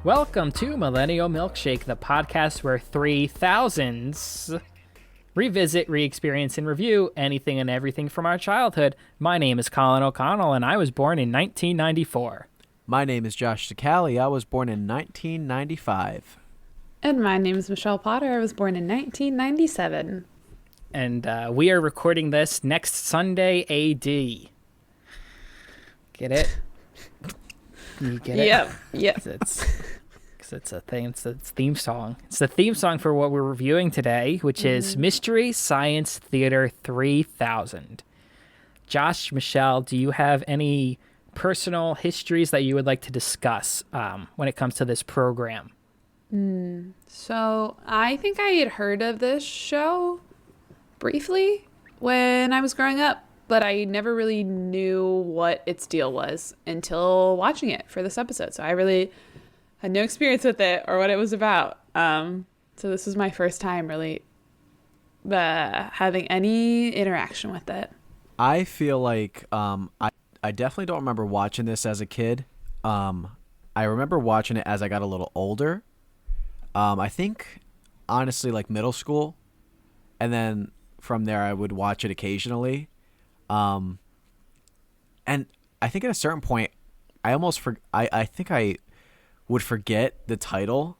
Welcome to Millennial Milkshake, the podcast where 3000s revisit, re-experience, and review anything and everything from our childhood. My name is Colin O'Connell, and I was born in 1994. My name is Josh Sicali. I was born in 1995. And my name is Michelle Potter. I was born in 1997. And we are recording this next Sunday AD. Get it? You get it? Yep. It's a thing. It's a theme song. It's the theme song for what we're reviewing today, which is Mystery Science Theater 3000. Josh, Michelle, do you have any personal histories that you would like to discuss when it comes to this program? So I think I had heard of this show briefly when I was growing up, but I never really knew what its deal was until watching it for this episode. So I really had no experience with it or what it was about. So this is my first time really having any interaction with it. I feel like I definitely don't remember watching this as a kid. I remember watching it as I got a little older. I think, honestly, like middle school. And then from there, I would watch it occasionally. And I think at a certain point, I think I would forget the title,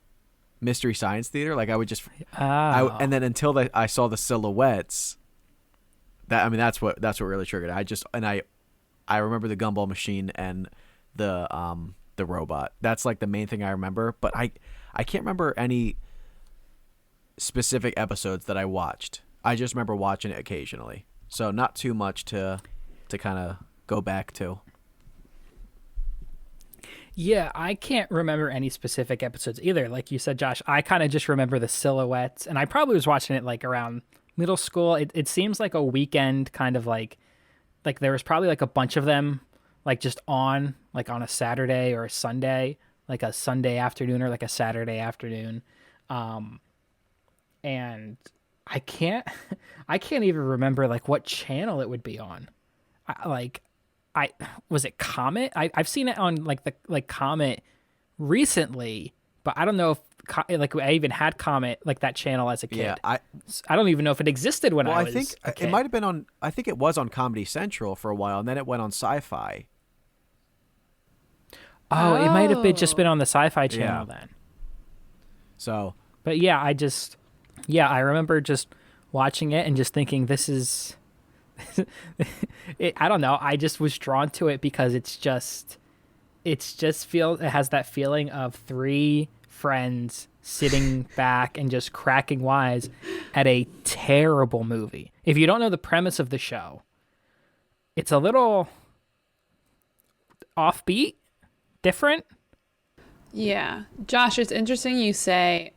Mystery Science Theater. Like I would just, and then until I saw the silhouettes, that's what really triggered it. I remember the gumball machine and the robot. That's like the main thing I remember. But I can't remember any specific episodes that I watched. I just remember watching it occasionally. So not too much to kind of go back to. Yeah, I can't remember any specific episodes either. Like you said, Josh, I kind of just remember the silhouettes, and I probably was watching it like around middle school. It seems like a weekend kind of like there was probably like a bunch of them like just on a Saturday or a Sunday, like a Sunday afternoon or like a Saturday afternoon. And I can't even remember like what channel it would be on. Was it Comet? I've seen it on like Comet recently, but I don't know if I even had Comet like that channel as a kid. Yeah, I don't even know if it existed when I was think a kid. It might have been on. I think it was on Comedy Central for a while, and then it went on Sci-Fi. Oh, it might have just been on the Sci-Fi channel then. So, but yeah, I remember just watching it and just thinking this is. I don't know. I just was drawn to it because it has that feeling of three friends sitting back and just cracking wise at a terrible movie. If you don't know the premise of the show, it's a little offbeat, different. Yeah. Josh, it's interesting you say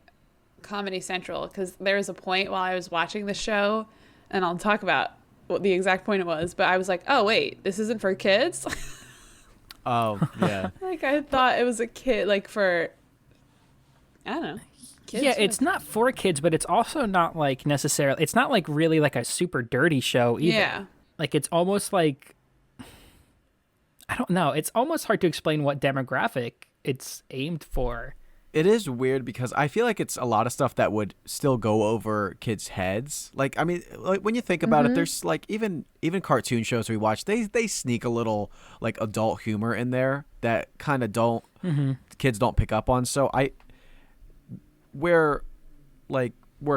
Comedy Central because there was a point while I was watching the show, and I'll talk about what the exact point it was, but I was like, oh wait, this isn't for kids. oh yeah. Like I thought it was a kid, like for, I don't know. Kids yeah, it's not for kids, but it's also not like necessarily, it's not like really like a super dirty show either. Yeah. Like it's almost like, I don't know. It's almost hard to explain what demographic it's aimed for. It is weird because I feel like it's a lot of stuff that would still go over kids' heads. Like, I mean, like when you think about it, there's like even cartoon shows we watch, they sneak a little like adult humor in there that kind of kids don't pick up on. So where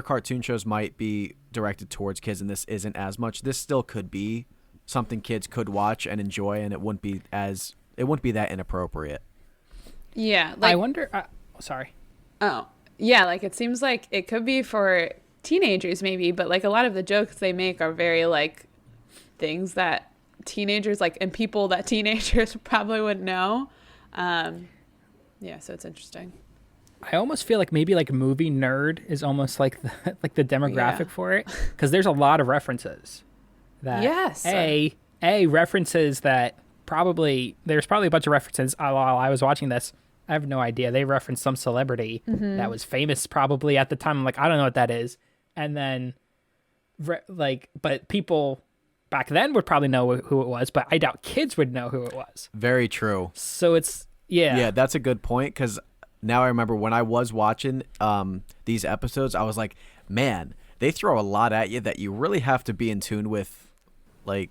cartoon shows might be directed towards kids and this isn't as much, this still could be something kids could watch and enjoy, and it wouldn't be that inappropriate. Yeah. Like, I wonder. Sorry. Oh, yeah. Like it seems like it could be for teenagers maybe, but like a lot of the jokes they make are very like things that teenagers like and people that teenagers probably would know. Yeah. So it's interesting. I almost feel like maybe like movie nerd is almost like the demographic for it. Cause there's a lot of references that references that there's probably a bunch of references while I was watching this. I have no idea. They referenced some celebrity that was famous probably at the time. I'm like, I don't know what that is. And then, but people back then would probably know who it was, but I doubt kids would know who it was. Very true. So it's, yeah. Yeah, that's a good point because now I remember when I was watching these episodes, I was like, man, they throw a lot at you that you really have to be in tune with, like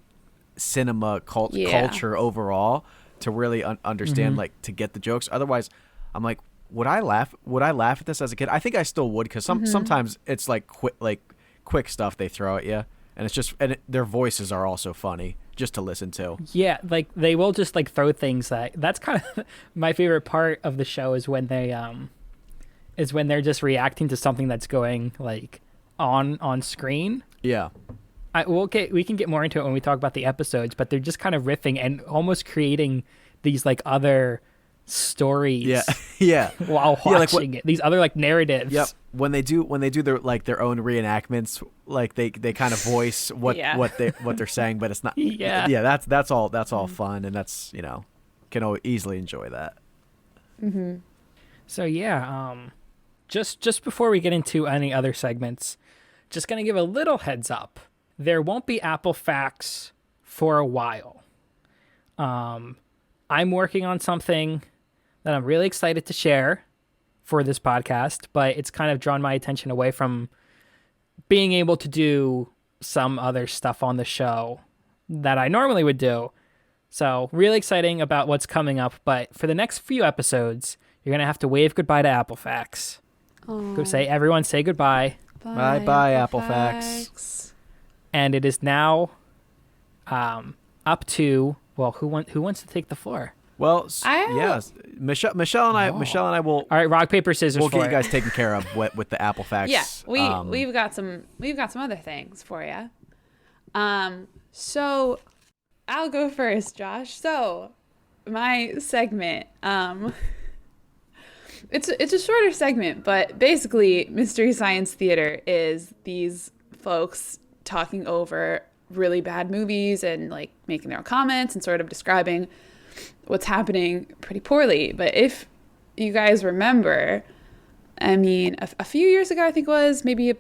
cinema culture overall to really understand, like to get the jokes. Otherwise, I'm like, would I laugh at this as a kid? I think I still would, because sometimes it's like quick stuff they throw at you, and it's just, and their voices are also funny just to listen to. Yeah, like they will just like throw things that's kind of my favorite part of the show is when they're just reacting to something that's going like on screen. Yeah. We can get more into it when we talk about the episodes, but they're just kind of riffing and almost creating these like other stories yeah while watching it, these other like narratives. Yep. When they do their like their own reenactments, like they kind of voice what they're saying, but it's not that's all fun, and that's, you know, can easily enjoy that. So just before we get into any other segments, just gonna give a little heads up. There won't be Apple Facts for a while. I'm working on something that I'm really excited to share for this podcast, but it's kind of drawn my attention away from being able to do some other stuff on the show that I normally would do. So really exciting about what's coming up, but for the next few episodes, you're going to have to wave goodbye to Apple Facts. Everyone say goodbye. Bye, Apple Facts. And it is now up to, well, who wants to take the floor? Well, Michelle and I will. All right, rock paper scissors. We'll get you guys taken care of with the Apple Facts. Yeah, we've got some other things for you. So I'll go first, Josh. So my segment, it's a shorter segment, but basically, Mystery Science Theater is these folks talking over really bad movies and like making their own comments and sort of describing what's happening pretty poorly. But if you guys remember, I mean, a few years ago, I think it was maybe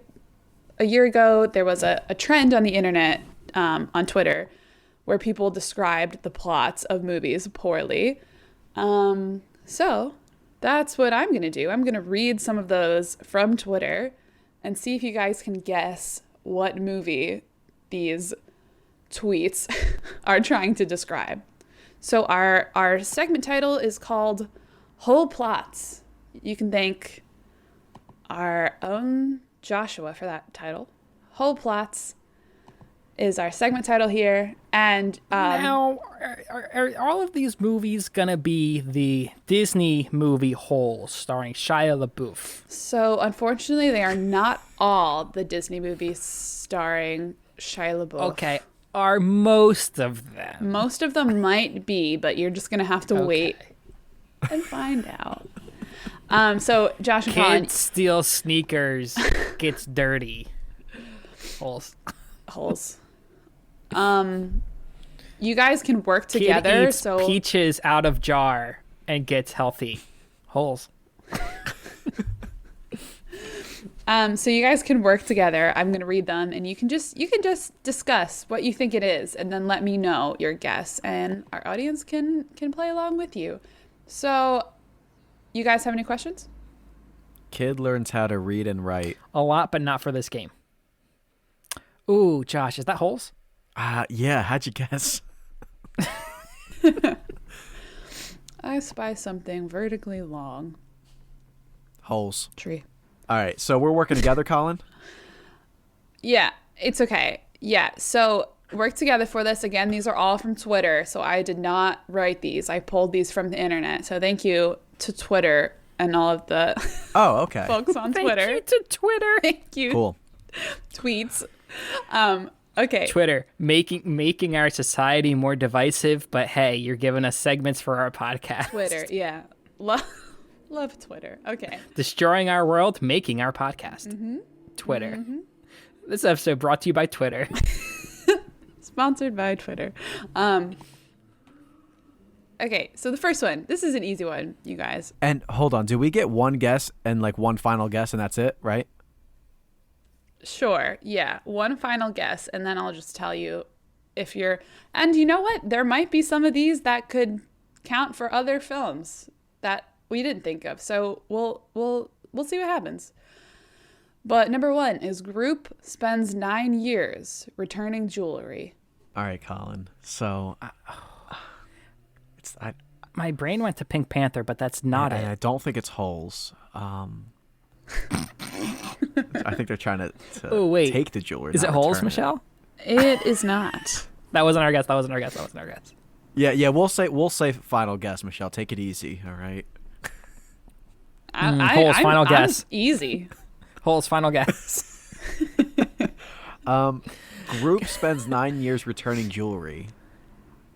a year ago, there was a trend on the internet, on Twitter, where people described the plots of movies poorly. So that's what I'm going to do. I'm going to read some of those from Twitter and see if you guys can guess what movie these tweets are trying to describe. So our segment title is called Whole Plots. You can thank our own Joshua for that title. Whole Plots is our segment title here. And now, are all of these movies going to be the Disney movie Holes starring Shia LaBeouf? So unfortunately, they are not all the Disney movies starring Shia LaBeouf. Okay. Are most of them? Most of them might be, but you're just going to have to wait and find out. So Josh and Colin. Kids steal sneakers, gets dirty. Holes. You guys can work together. Kid eats peaches out of jar and gets healthy. Holes. So you guys can work together. I'm going to read them, and you can just discuss what you think it is, and then let me know your guess, and our audience can play along with you. So, you guys have any questions? Kid learns how to read and write. A lot, but not for this game. Ooh, Josh, is that Holes? Yeah. How'd you guess? I spy something vertically long. Holes. Tree. All right, so we're working together, Colin? Yeah, it's okay. Yeah, so work together for this. Again, these are all from Twitter, so I did not write these. I pulled these from the internet. So thank you to Twitter and all of the folks on Twitter. Thank you to Twitter. Thank you. Cool. Tweets. Okay. Twitter, making our society more divisive, but hey, you're giving us segments for our podcast. Twitter, yeah. Love Twitter. Okay. Destroying our world, making our podcast. Mm-hmm. Twitter. Mm-hmm. This episode brought to you by Twitter. Sponsored by Twitter. Okay, so the first one. This is an easy one, you guys. And hold on, do we get one guess and like one final guess and that's it, right? Sure, yeah. One final guess, and then I'll just tell you if you're... And you know what? There might be some of these that could count for other films that we didn't think of. So we'll see what happens. But number 1 is group spends 9 years returning jewelry. All right, Colin. So, My brain went to Pink Panther, but that's not and it. I don't think it's holes. I think they're trying to Oh, wait. take the jewelry. Is it not holes, return it. Michelle? It is not. That wasn't our guess. That wasn't our guess. Yeah. We'll say final guess, Michelle. Take it easy. All right. Holes, final guess. Easy. Holes, final guess. Group spends 9 years returning jewelry.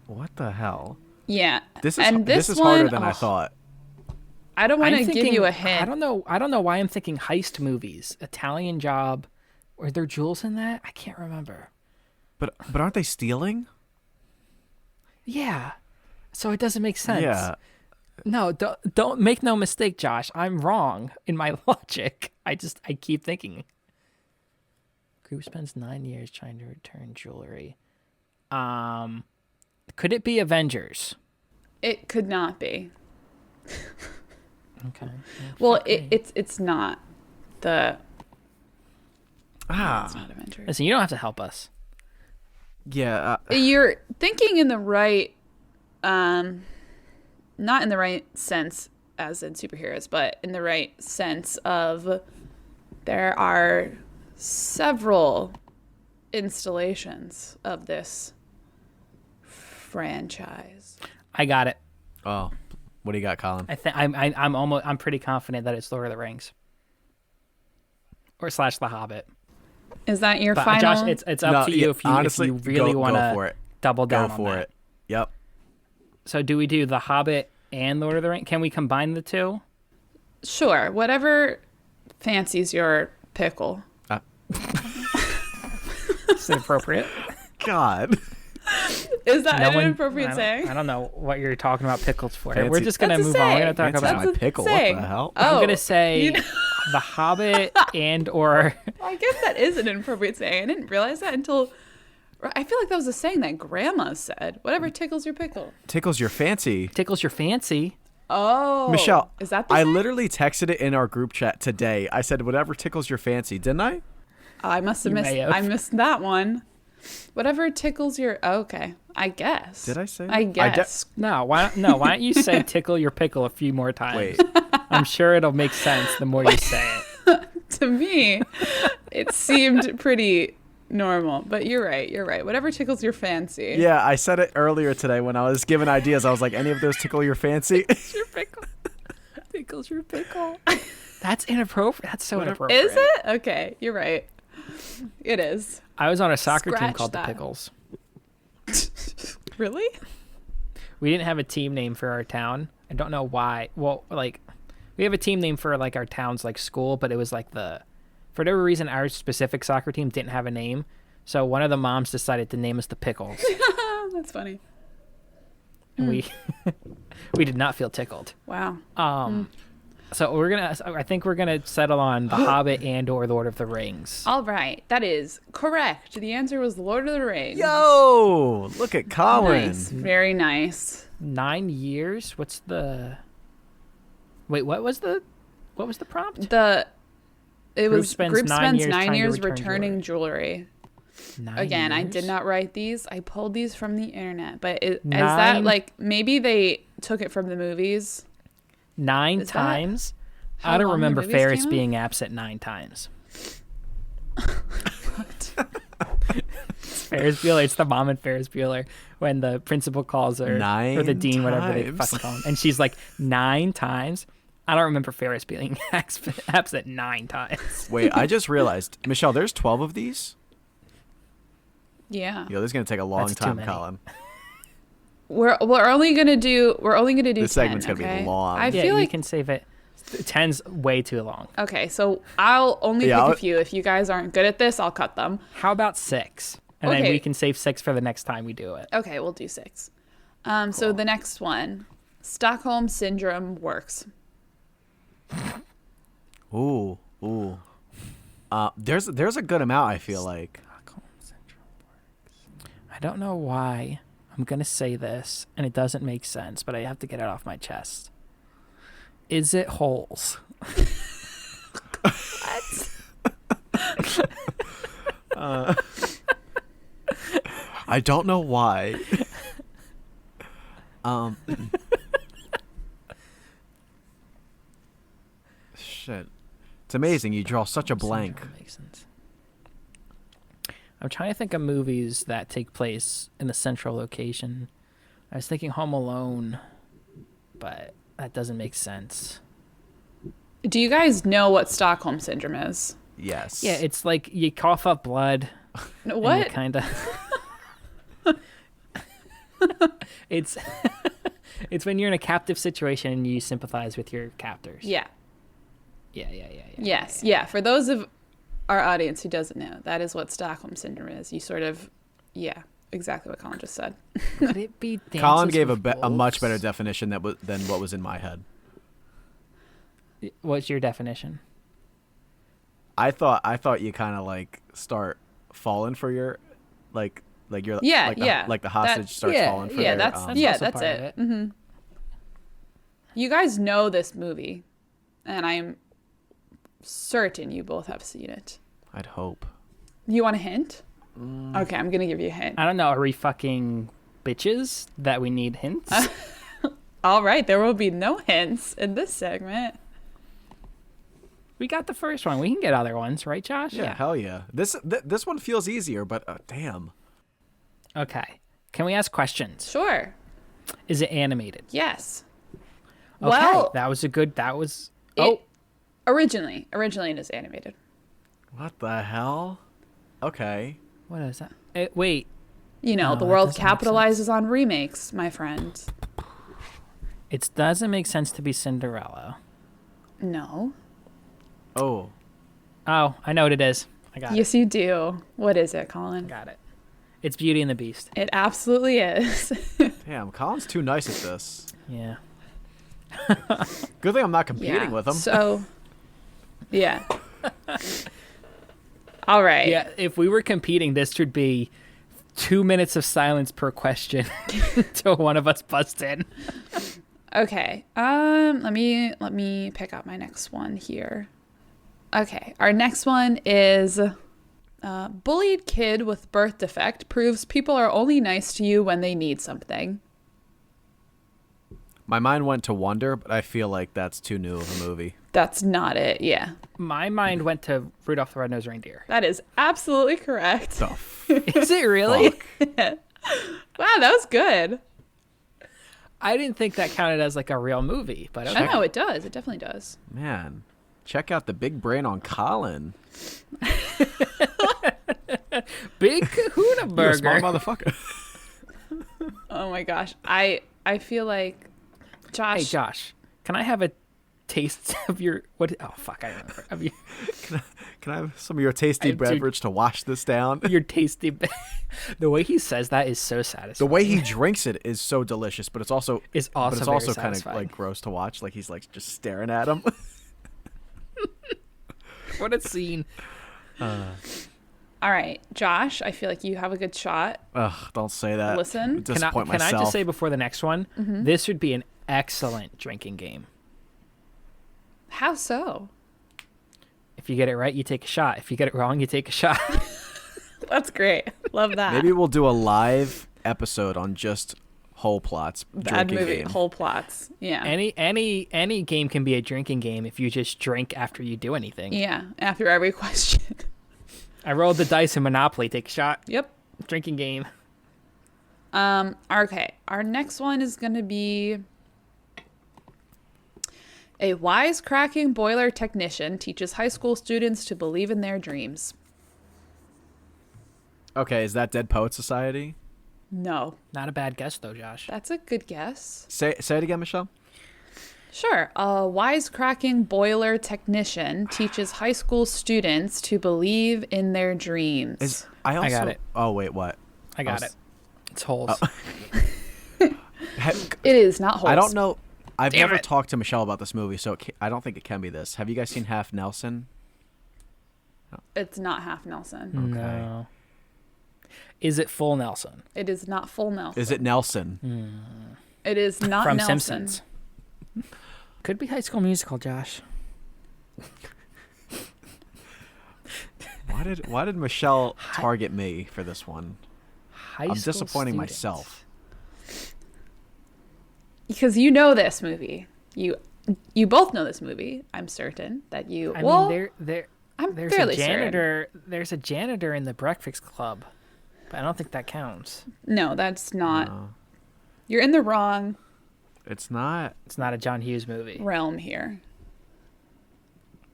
What the hell? Yeah. This and is one, harder than I thought. I don't want I'm to give thinking- you a hint. I don't know why I'm thinking heist movies. Italian Job. Were there jewels in that? I can't remember. But aren't they stealing? Yeah. So it doesn't make sense. Yeah. No, don't make no mistake, Josh. I'm wrong in my logic. I keep thinking. Group spends 9 years trying to return jewelry. Could it be Avengers? It could not be. Okay. Well, it's not the. It's Ah. not Avengers. Listen, you don't have to help us. Yeah. You're thinking in the right, not in the right sense as in superheroes, but in the right sense of there are several installations of this franchise. I got it. Oh, what do you got, Colin? I think I'm pretty confident that it's Lord of the Rings. Or / The Hobbit. Is that your But final? Josh, it's up to you if you honestly, really go want for to it. double down Go on for that. it. Yep. So do we do The Hobbit and Lord of the Rings? Can we combine the two? Sure, whatever fancies your pickle. Is it appropriate? God. Is that No an one- inappropriate I saying? don't know what you're talking about pickles for. Fancy- We're just gonna That's a move on. We're saying. gonna talk Fancy about. my pickle. What saying. the hell? Oh, I'm gonna say you know- The Hobbit and or I guess that is an inappropriate saying. I didn't realize that until I feel like that was a saying that Grandma said. Whatever tickles your pickle. Tickles your fancy. tickles your fancy. Oh, Michelle, is that the I saying? literally texted it in our group chat today. I said, whatever tickles your fancy, didn't I? I must have You missed. may have. I missed that one. Whatever tickles your. Okay, I guess. Did I say that? I guess. No, why don't you say tickle your pickle a few more times? Wait. I'm sure it'll make sense the more you say it. To me, it seemed pretty normal. But you're right. You're right. Whatever tickles your fancy. Yeah, I said it earlier today when I was giving ideas. I was like, any of those tickle your fancy? Your pickle. Tickles your pickle. That's inappropriate. That's so inappropriate. Is it? Okay, you're right. It is. I was on a soccer team Scratch called that. the Pickles. Really? We didn't have a team name for our town. I don't know why. Well, like we have a team name for like our town's like school, but it was like for whatever reason our specific soccer team didn't have a name. So one of the moms decided to name us the Pickles. That's funny. And we did not feel tickled. Wow. So I think we're gonna settle on The Hobbit and or Lord of the Rings. All right, that is correct. The answer was Lord of the Rings. Yo, look at Colin. Nice. Very nice. 9 years? What's the Wait, what was the prompt? Group spends spends 9 years 9 trying to years return returning jewelry. 9 Again, I years? did not write these. I pulled these from the internet. But is 9 that like maybe they took it from the movies? 9 Is that times? how I don't long the remember movies Ferris came out? being absent 9 times. Ferris Bueller. It's the mom and Ferris Bueller when the principal calls her, or the 9 dean, whatever they times. fucking call him, and she's like 9 times. I don't remember Ferris being absent 9 times. Wait, I just realized, Michelle, there's 12 of these? Yeah. Yo, this is going to take a long That's too time, many. Colin. We're only gonna do This 10, segment's gonna be okay? long. I Yeah, feel you like can save it. 10's way too long. okay, so I'll only Yeah, pick I'll- a few. If you guys aren't good at this, I'll cut them. How about 6? And then Okay. we can save 6 for the next time we do it. Okay, we'll do 6. So the next one, Stockholm Syndrome works. Ooh. There's a good amount, I feel like. I don't know why I'm going to say this, and it doesn't make sense, but I have to get it off my chest. Is it holes? What? I don't know why. Shit. It's amazing you draw such a blank. Syndrome makes sense. I'm trying to think of movies that take place in a central location. I was thinking Home Alone, but that doesn't make sense. Do you guys know what Stockholm Syndrome is? Yes. Yeah, it's like you cough up blood. What? Kind of. It's it's when you're in a captive situation and you sympathize with your captors. Yeah. Yeah. Yes. Yeah. For those of our audience who doesn't know, that is what Stockholm Syndrome is. You sort of, yeah, exactly what Colin just said. Could it be? Colin gave Dances with a much better Wolves? definition than what was in my head. What's your definition? I thought you kind of like start falling for your like you're Yeah, like yeah. like the hostage starts yeah, falling for Yeah, their, that's also that's part of it. it. Mm-hmm. You guys know this movie, and I'm certain you both have seen it. I'd hope. You want a hint? Okay, I'm gonna give you a hint. I don't know. Are we fucking bitches that we need hints? All right, there will be no hints in this segment. We got the first one. We can get other ones, right, Josh? Yeah, hell yeah. This one feels easier, but damn. Okay. Can we ask questions? Sure. Is it animated? Yes. Okay. Well, That was. it- originally it is animated. What the hell? Okay. What is that? Wait. You know, No, the that world doesn't make capitalizes on remakes, my friend. It doesn't make sense to be Cinderella. No. Oh. Oh, I know what it is. I got Yes, you do. What is it, Colin? it. Got it. It's Beauty and the Beast. It absolutely is. Damn, Colin's too nice at this. Yeah. Good thing I'm not competing with him. So, yeah. All right. Yeah. If we were competing, this would be 2 minutes of silence per question until one of us busts in. Okay. Let me pick up my next one here. Okay. Our next one is bullied kid with birth defect proves people are only nice to you when they need something. My mind went to Wonder, but I feel like that's too new of a movie. That's not it. Yeah. My mind went to Rudolph the Red-Nosed Reindeer. That is absolutely correct. The Is it really? fuck? Wow, that was good. I didn't think that counted as like a real movie, but okay. I know it does. It definitely does. Man, check out the big brain on Colin. Big Kahuna You're a smart Burger. motherfucker. Oh my gosh. I feel like Josh. Hey Josh, can I have a taste of your what? Oh fuck, I remember. Of Can I have some of your tasty beverage to wash this down? your tasty. The way he says that is so satisfying. The way he drinks it is so delicious, but it's also Is also but it's very also kind of satisfying. like gross to watch. Like he's like just staring at him. What a scene. All right, Josh, I feel like you have a good shot. Ugh, don't say that. Listen. Can I Disappoint myself. just say before the next one, this would be an excellent drinking game. How so? If you get it right, you take a shot. If you get it wrong, you take a shot. That's great. Love that. Maybe we'll do a live episode on just whole plots Bad drinking movie. game. Whole plots. Yeah. Any game can be a drinking game if you just drink after you do anything. Yeah. After every question. I rolled the dice in Monopoly. Take a shot. Yep. Drinking game. Okay. Our next one is going to be a wisecracking boiler technician teaches high school students to believe in their dreams. Okay, is that Dead Poet Society? No. Not a bad guess though, Josh. That's a good guess. Say it again, Michelle. Sure. A wisecracking boiler technician teaches high school students to believe in their dreams. I got it. Oh wait, what? I got it. It's holes. It is not holes. I don't know. I've Damn never it. talked to Michelle about this movie, so I don't think it can be this. Have you guys seen Half Nelson? It's not half Nelson. No. Is it full Nelson? It is not full Nelson. Is it Nelson? It is not From Nelson. Simpsons. Could be High School Musical, Josh. Why did Michelle target me for this one? High I'm school disappointing student. myself. Because you know this movie. You both know this movie. I'm certain that you. I well, mean, I'm there's fairly a janitor. There's a janitor in the Breakfast Club, but I don't think that counts. certain. No, that's not. No, You're in the wrong it's not. It's not a John Hughes movie. realm here.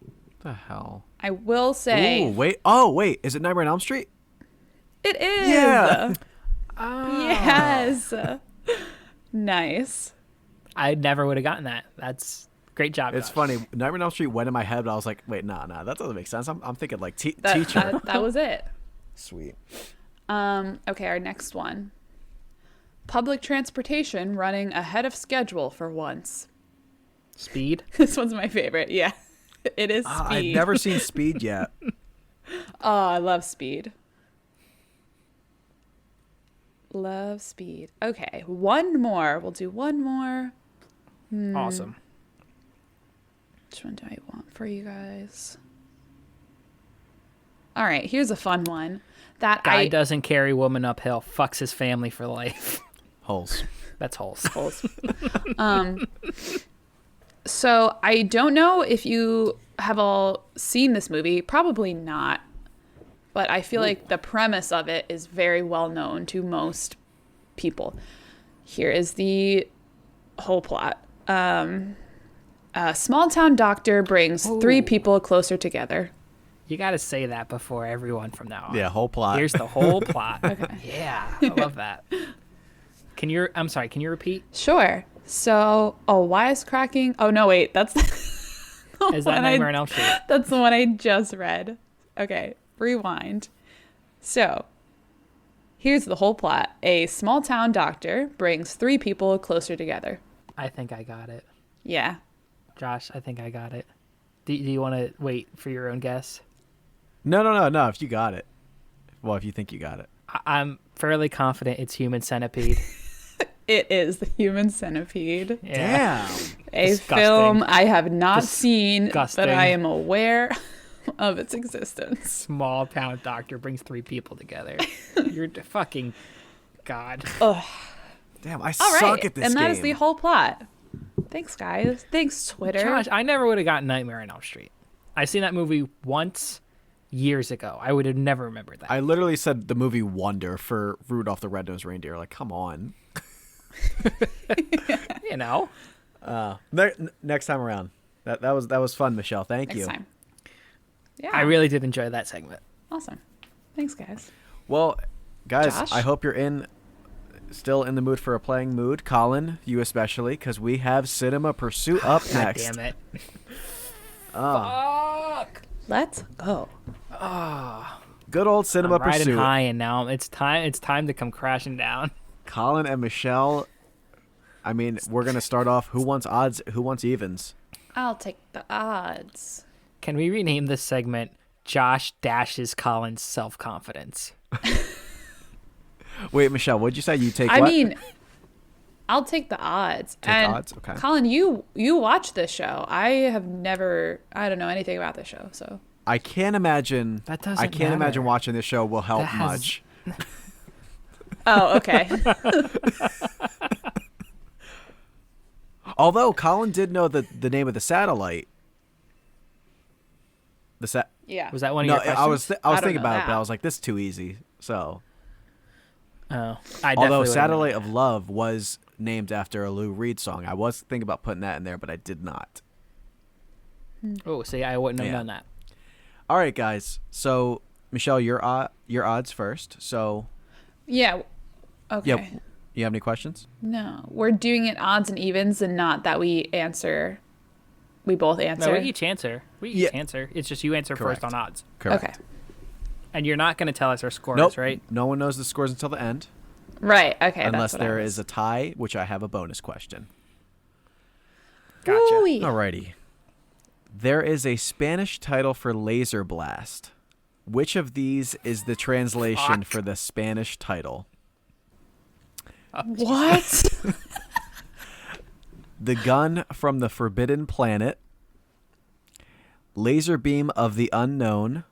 What the hell? I will say Ooh, wait. Oh, wait. Is it Nightmare on Elm Street? it is. Yeah. Oh. Yes. Nice. I never would have gotten that. That's great job. It's Josh. funny. Nightmare on Elm Street went in my head, but I was like, wait, nah, that doesn't make sense. I'm thinking like That, teacher. that was it. Sweet. Okay, our next one. Public transportation running ahead of schedule for once. Speed. This one's my favorite. Yeah. It is Speed. I've never seen Speed yet. Oh, I love Speed. Love Speed. Okay, one more. We'll do one more. Awesome. Which one do I want for you guys? All right, here's a fun one. That Guy doesn't carry woman uphill. Fucks his family for life. Holes. That's holes. So I don't know if you have all seen this movie. Probably not. But I feel like the premise of it is very well known to most people. Here is the whole plot. A small town doctor brings three people closer together. You got to say that before everyone from now on. Yeah, whole plot. Here's the whole plot. Okay. Yeah, I love that. I'm sorry, can you repeat? Sure. So, wisecracking. Oh, no, wait. That's the Is that one Nightmare on Elm Street? That's the one I just read. Okay, rewind. So, here's the whole plot. A small town doctor brings three people closer together. I think I got it. Yeah. Josh, I think I got it. Do you want to wait for your own guess? No. If you got it. Well, if you think you got it. I'm fairly confident it's Human Centipede. It is the Human Centipede. Yeah. Damn. A Disgusting. film I have not seen, Disgusting. but I am aware of its existence. Small town doctor brings three people together. You're fucking God. Damn, I All suck right, at this and game. that is the whole plot. Thanks, guys. Thanks, Twitter. Josh, I never would have gotten Nightmare on Elm Street. I seen that movie once years ago. I would have never remembered that. I literally said the movie Wonder for Rudolph the Red-Nosed Reindeer. Like, come on. You know. Next time around. That was fun, Michelle. Thank Next you. time. Yeah. I really did enjoy that segment. Awesome. Thanks, guys. Well, guys, Josh? I hope you're still in the mood for a playing mood. Colin, you especially, because we have Cinema Pursuit up God next. damn it. Oh, Let's go. good old Cinema I'm riding Pursuit. high, and now it's time to come crashing down. Colin and Michelle. I mean, we're gonna start off. Who wants odds? Who wants evens? I'll take the odds. Can we rename this segment Josh dashes Colin's self-confidence? Wait, Michelle, what'd you say? You take I what? mean, I'll take the odds. Take and odds? Okay. Colin, you watch this show. I don't know anything about this show, so. I can't imagine. That doesn't I can't imagine matter. watching this show will help That has- much. Oh, okay. Although Colin did know the name of the satellite. Yeah. Was that one of No, your questions? I was I don't thinking know about it, that. but I was like, this is too easy. So, Oh, I although definitely would've Satellite known of Love was named after a Lou Reed song, I was thinking about putting that in there, but I did not. that. Oh, see, I wouldn't have Yeah. known that. All right, guys. So, Michelle, your odds first. So, Yeah. Okay. yep. You have any questions? No, we're doing it odds and evens, and not that we answer. We both answer. No, we each answer. Answer. It's just you answer Correct. first on odds. Correct. Okay. And you're not going to tell us our scores, Nope. right? No one knows the scores until the end, Right. Okay. unless that's what there I is a tie, which I have a bonus question. Gotcha. Woo-wee. Alrighty. There is a Spanish title for Laser Blast. Which of these is the translation Fuck. for the Spanish title? What? The gun from the forbidden planet. Laser beam of the unknown.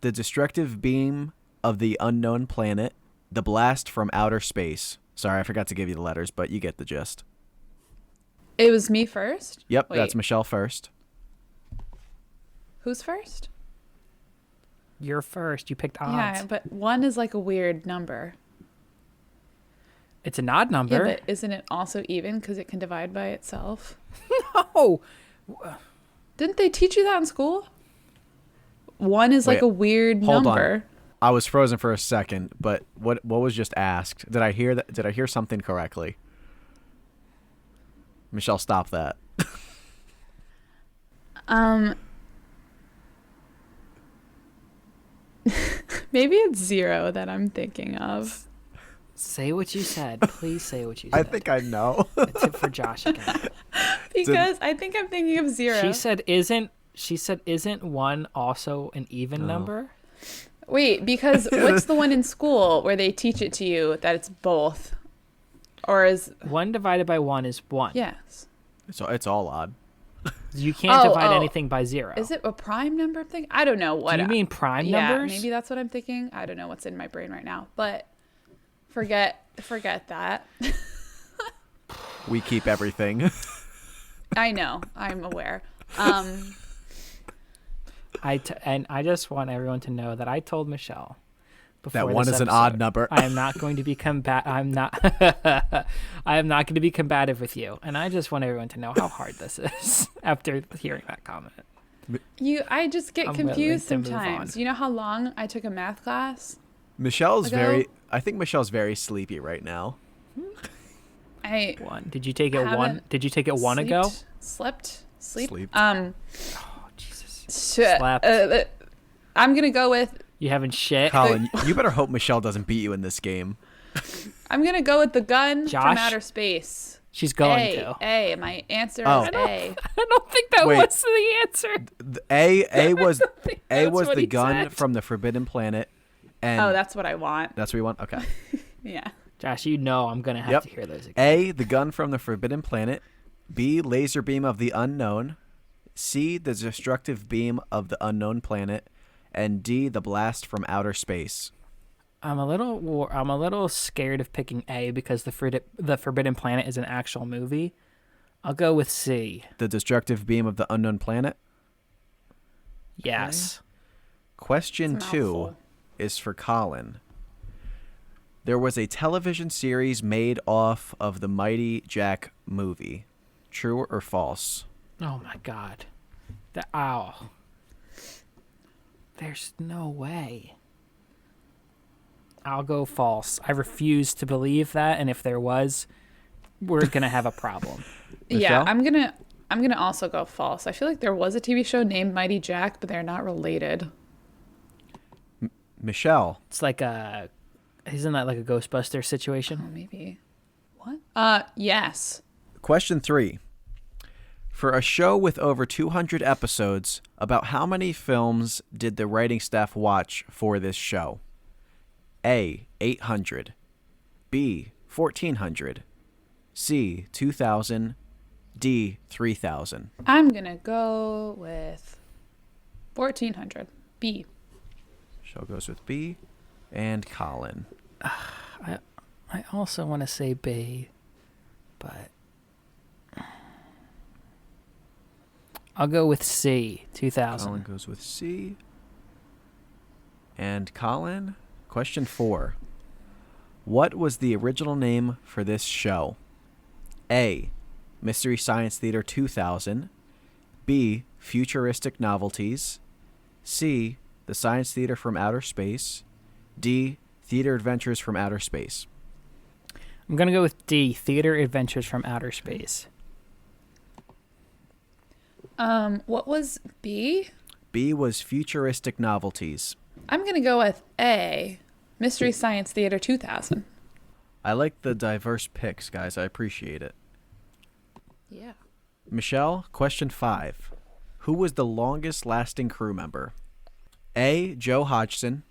The destructive beam of the unknown planet. The blast from outer space. Sorry, I forgot to give you the letters, but you get the gist. It was me first? Yep, Wait, that's Michelle first. who's first? You're first. You picked odds. Yeah, but 1 is like a weird number. It's an odd number. Yeah, but isn't it also even because it can divide by itself? No. Didn't they teach you that in school? 1 is like Wait, a weird hold number. on. I was frozen for a second, but what was just asked? Did I hear that? Did I hear something correctly? Michelle, stop that. Maybe it's 0 that I'm thinking of. Say what you said. Please say what you said. I think I know. A tip for Josh again. Because I think I'm thinking of 0. She said isn't 1 also an even number? Wait, because what's the one in school where they teach it to you that it's both? Or is 1 divided by 1 is 1. yes. So it's all odd. You can't divide oh. anything by 0. Is it a prime number thing? I don't know what. Do you mean prime yeah, numbers? maybe that's what I'm thinking. I don't know what's in my brain right now, but forget that. We keep everything. I know. I'm aware. And I just want everyone to know that I told Michelle before That 1 this is an episode, odd number. I am not going to be I am not going to be combative with you, and I just want everyone to know how hard this is after hearing that comment. I just get I'm willing confused to move sometimes. on. You know how long I took a math class? I think Michelle's very sleepy right now. I 1. Did you take it 1? haven't Did you take it 1 ago? Slept. Sleeped. Oh, Jesus. Shit. Slept. I'm gonna go with. You haven't shit. Colin, you better hope Michelle doesn't beat you in this game. I'm gonna go with the gun Josh? from outer space. She's going to. A. My answer Oh. is A. I don't think that Wait. was the answer. A was that's what the he gun said. from the forbidden planet, and Oh, that's what I want. that's what you want. Okay. Yeah. Josh, you know I'm going to have Yep. to hear those again. A, the gun from the forbidden planet. B, laser beam of the unknown. C, the destructive beam of the unknown planet. And D, the blast from outer space. I'm a little scared of picking A because the Forbidden Planet is an actual movie. I'll go with C. The destructive beam of the unknown planet. Yes. Question It's a 2 mouthful. is for Colin. There was a television series made off of the Mighty Jack movie. True or false? Oh my God. Ow. There's no way. I'll go false. I refuse to believe that, and if there was, we're gonna have a problem. Yeah, Michelle? I'm gonna also go false. I feel like there was a TV show named Mighty Jack, but they're not related. Michelle. It's like isn't that like a Ghostbuster Oh, situation? maybe. What? Yes. Question 3. For a show with over 200 episodes, about how many films did the writing staff watch for this show? A, 800. B, 1400. C, 2000. D, 3000. I'm gonna go with 1400. B. Michelle goes with B. And Colin. I also want to say B, but I'll go with C, 2000. Colin goes with C. And Colin, question 4. What was the original name for this show? A, Mystery Science Theater 2000. B, Futuristic Novelties. C, The Science Theater from Outer Space. D, Theater Adventures from Outer Space. I'm going to go with D, Theater Adventures from Outer Space. What was B? B was Futuristic Novelties. I'm gonna go with A. Mystery Science Theater 2000. I like the diverse picks, guys. I appreciate it. Yeah. Michelle, question 5. Who was the longest lasting crew member? A, Joe Hodgson.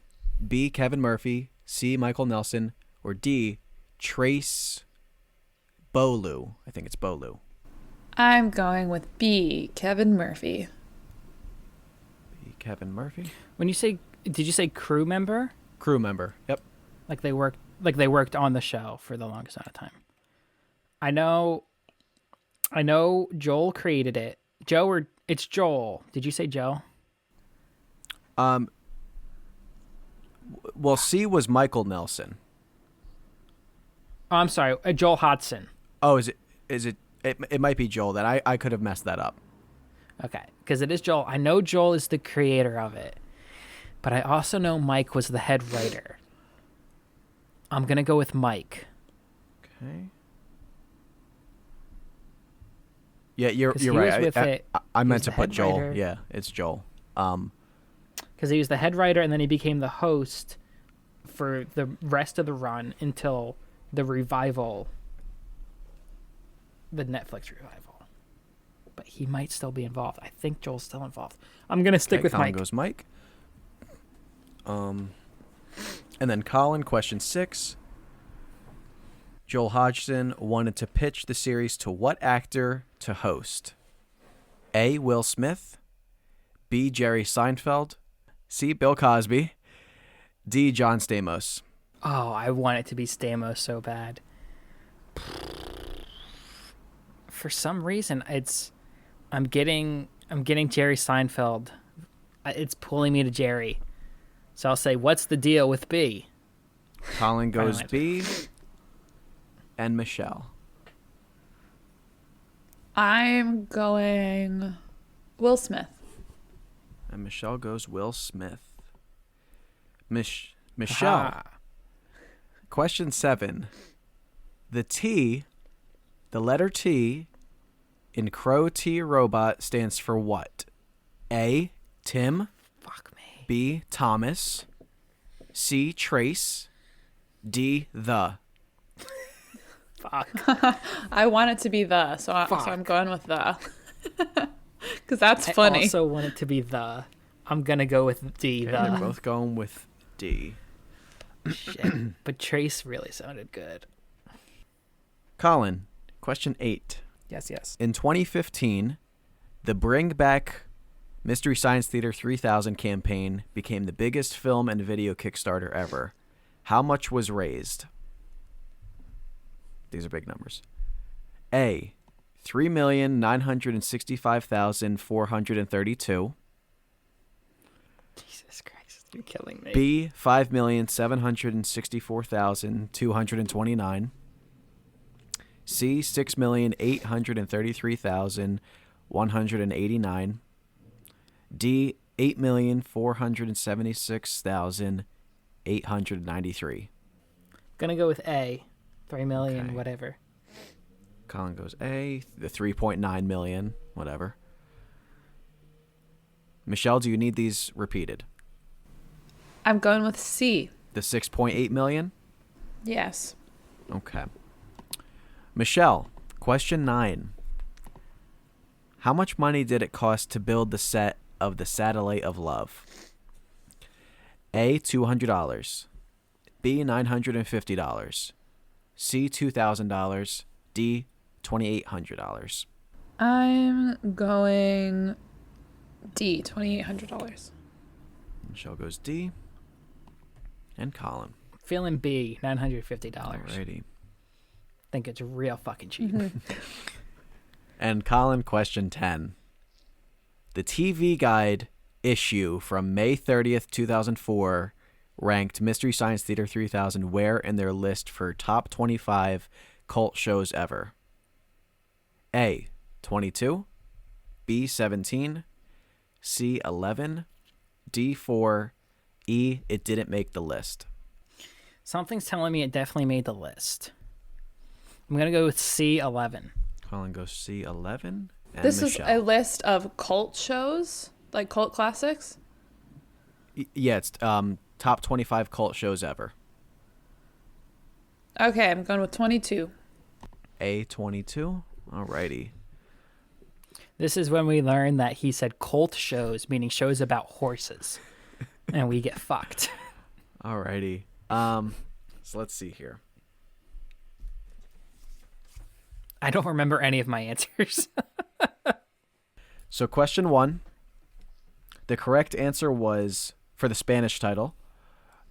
B, Kevin Murphy. C, Michael Nelson. Or D, Trace Bolu. I think it's Bolu. I'm going with B, Kevin Murphy. B. Kevin Murphy. When you say, did you say crew member? Crew member. Yep. Like they worked on the show for the longest amount of time. I know Joel created it. It's Joel. Did you say Joe? Well, C was Michael Nelson. Oh, I'm sorry, Joel Hodgson. Oh, is it? It might be Joel. Then I could have messed that up. Okay, because it is Joel. I know Joel is the creator of it, but I also know Mike was the head writer. I'm gonna go with Mike. Okay. Yeah, you're He right. was with it. I He meant was to the put head Joel. writer. Yeah, it's Joel. Because he was the head writer, and then he became the host for the rest of the run until the revival, the Netflix revival. But he might still be involved. I think Joel's still involved. I'm gonna stick with Colin Mike. goes Mike. And then Colin, question 6. Joel Hodgson wanted to pitch the series to what actor to host? A. Will Smith, B. Jerry Seinfeld, C. Bill Cosby, D. John Stamos. Oh, I want it to be Stamos so bad. For some reason, I'm getting Jerry Seinfeld. It's pulling me to Jerry. So I'll say, what's the deal with B? Colin goes Final B. And Michelle. I'm going Will Smith. And Michelle goes Will Smith. Michelle. Aha. Question 7. The letter T in Crow T Robot stands for what? A. Tim. Fuck me. B. Thomas. C. Trace. D. The. Fuck. I want it to be the, so I'm going with the. Because that's funny. I also want it to be the. I'm gonna go with D. Okay, they're The. both going with D. Shit. But Trace really sounded good. Colin, question 8. Yes. In 2015, the Bring Back Mystery Science Theater 3000 campaign became the biggest film and video Kickstarter ever. How much was raised? These are big numbers. A. 3,965,432. Jesus Christ, you're killing me. B. 5,764,229. C. 6,833,189. D. 8,476,893. Gonna go with A. 3 million, Okay. whatever. Colin goes A. The 3.9 million, whatever. Michelle, do you need these repeated? I'm going with C. The 6.8 million? Yes. Okay. Michelle, question 9. How much money did it cost to build the set of the Satellite of Love? A. $200. B. $950. C. $2,000. D. $2,800. I'm going D, $2,800. Michelle goes D. And Colin. Feeling B, $950. Alrighty. Think it's real fucking cheap. And Colin, question 10. The TV Guide issue from May 30th, 2004 ranked Mystery Science Theater 3000 where in their list for top 25 cult shows ever? A. 22. B. 17. C. 11. D. 4. E. It didn't make the list. Something's telling me it definitely made the list. I'm gonna go with C11. Colin goes C. 11. And This Michelle. is a list of cult shows, like cult classics. Yeah, it's top 25 cult shows ever. Okay, I'm going with 22. A. 22. Alrighty. This is when we learn that he said cult shows, meaning shows about horses. And we get fucked. Alrighty. So let's see here. I don't remember any of my answers. So question 1, the correct answer was, for the Spanish title,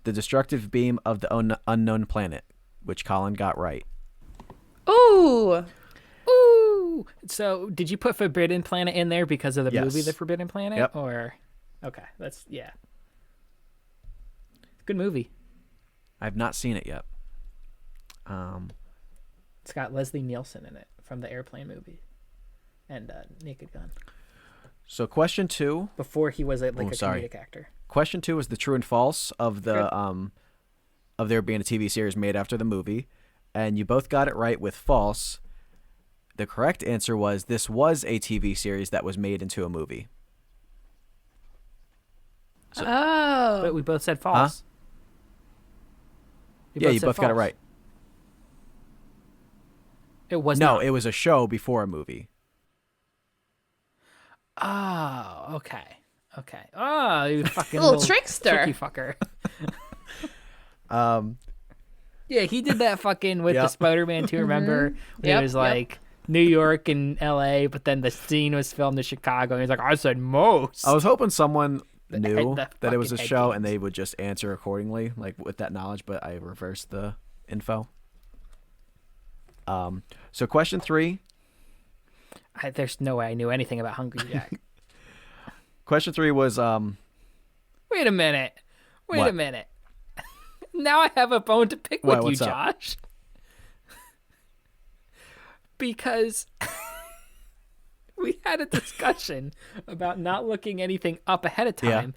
The Destructive Beam of the Unknown Planet, which Colin got right. Ooh. Ooh. So did you put Forbidden Planet in there because of the Yes. movie The Forbidden Planet? Yep. Or okay, that's yeah. Good movie. I've not seen it yet. It's got Leslie Nielsen in it from the Airplane movie, and Naked Gun. So question 2. Before he was sorry. comedic actor. Question 2 is the true and false of the of there being a TV series made after the movie, and you both got it right with false. The correct answer was this was a TV series that was made into a movie. Oh. But we both said false. Yeah, you said both got it false. right. It was No, not. it was a show before a movie. Oh, okay. Okay. Oh, you fucking Little trickster. tricky fucker. Um, Yeah, he did that fucking with the Yep. Spider-Man 2, remember? Yep, It was yep. like New York and LA, but then the scene was filmed in Chicago, and he's like, I said most. I was hoping someone knew the that it was a fucking show head and games. they would just answer accordingly, like with that knowledge, but I reversed the info. So question 3. There's no way I knew anything about Hungry Jack. Question 3 was Wait a minute. Wait a What? minute. Now I have a bone to pick What, with you, what's up? Josh. Because we had a discussion about not looking anything up ahead of Yeah. time,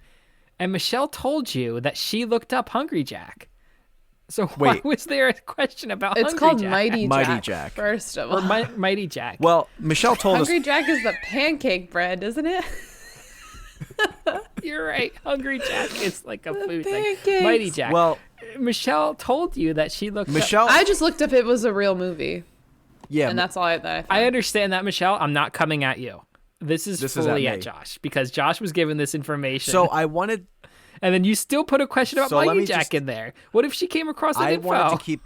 and Michelle told you that she looked up Hungry Jack. So why Wait. was there a question about It's Hungry called Jack? Mighty Jack. Mighty Jack. First of all. Or Mighty Jack. well, Michelle told us. Hungry Jack is the pancake bread, isn't it? You're right. Hungry Jack is like a food thing. pancakes. Mighty Jack. Well, Michelle told you that she looked up. Michelle. I just looked up it was a real movie, yeah, and that's all I found. I understand that, Michelle. I'm not coming at you. This is This is fully at at me. Josh because Josh was given this information. so I wanted. and then you still put a question about So let Mighty me Jack just- in there. What if she came across that I info? wanted to keep.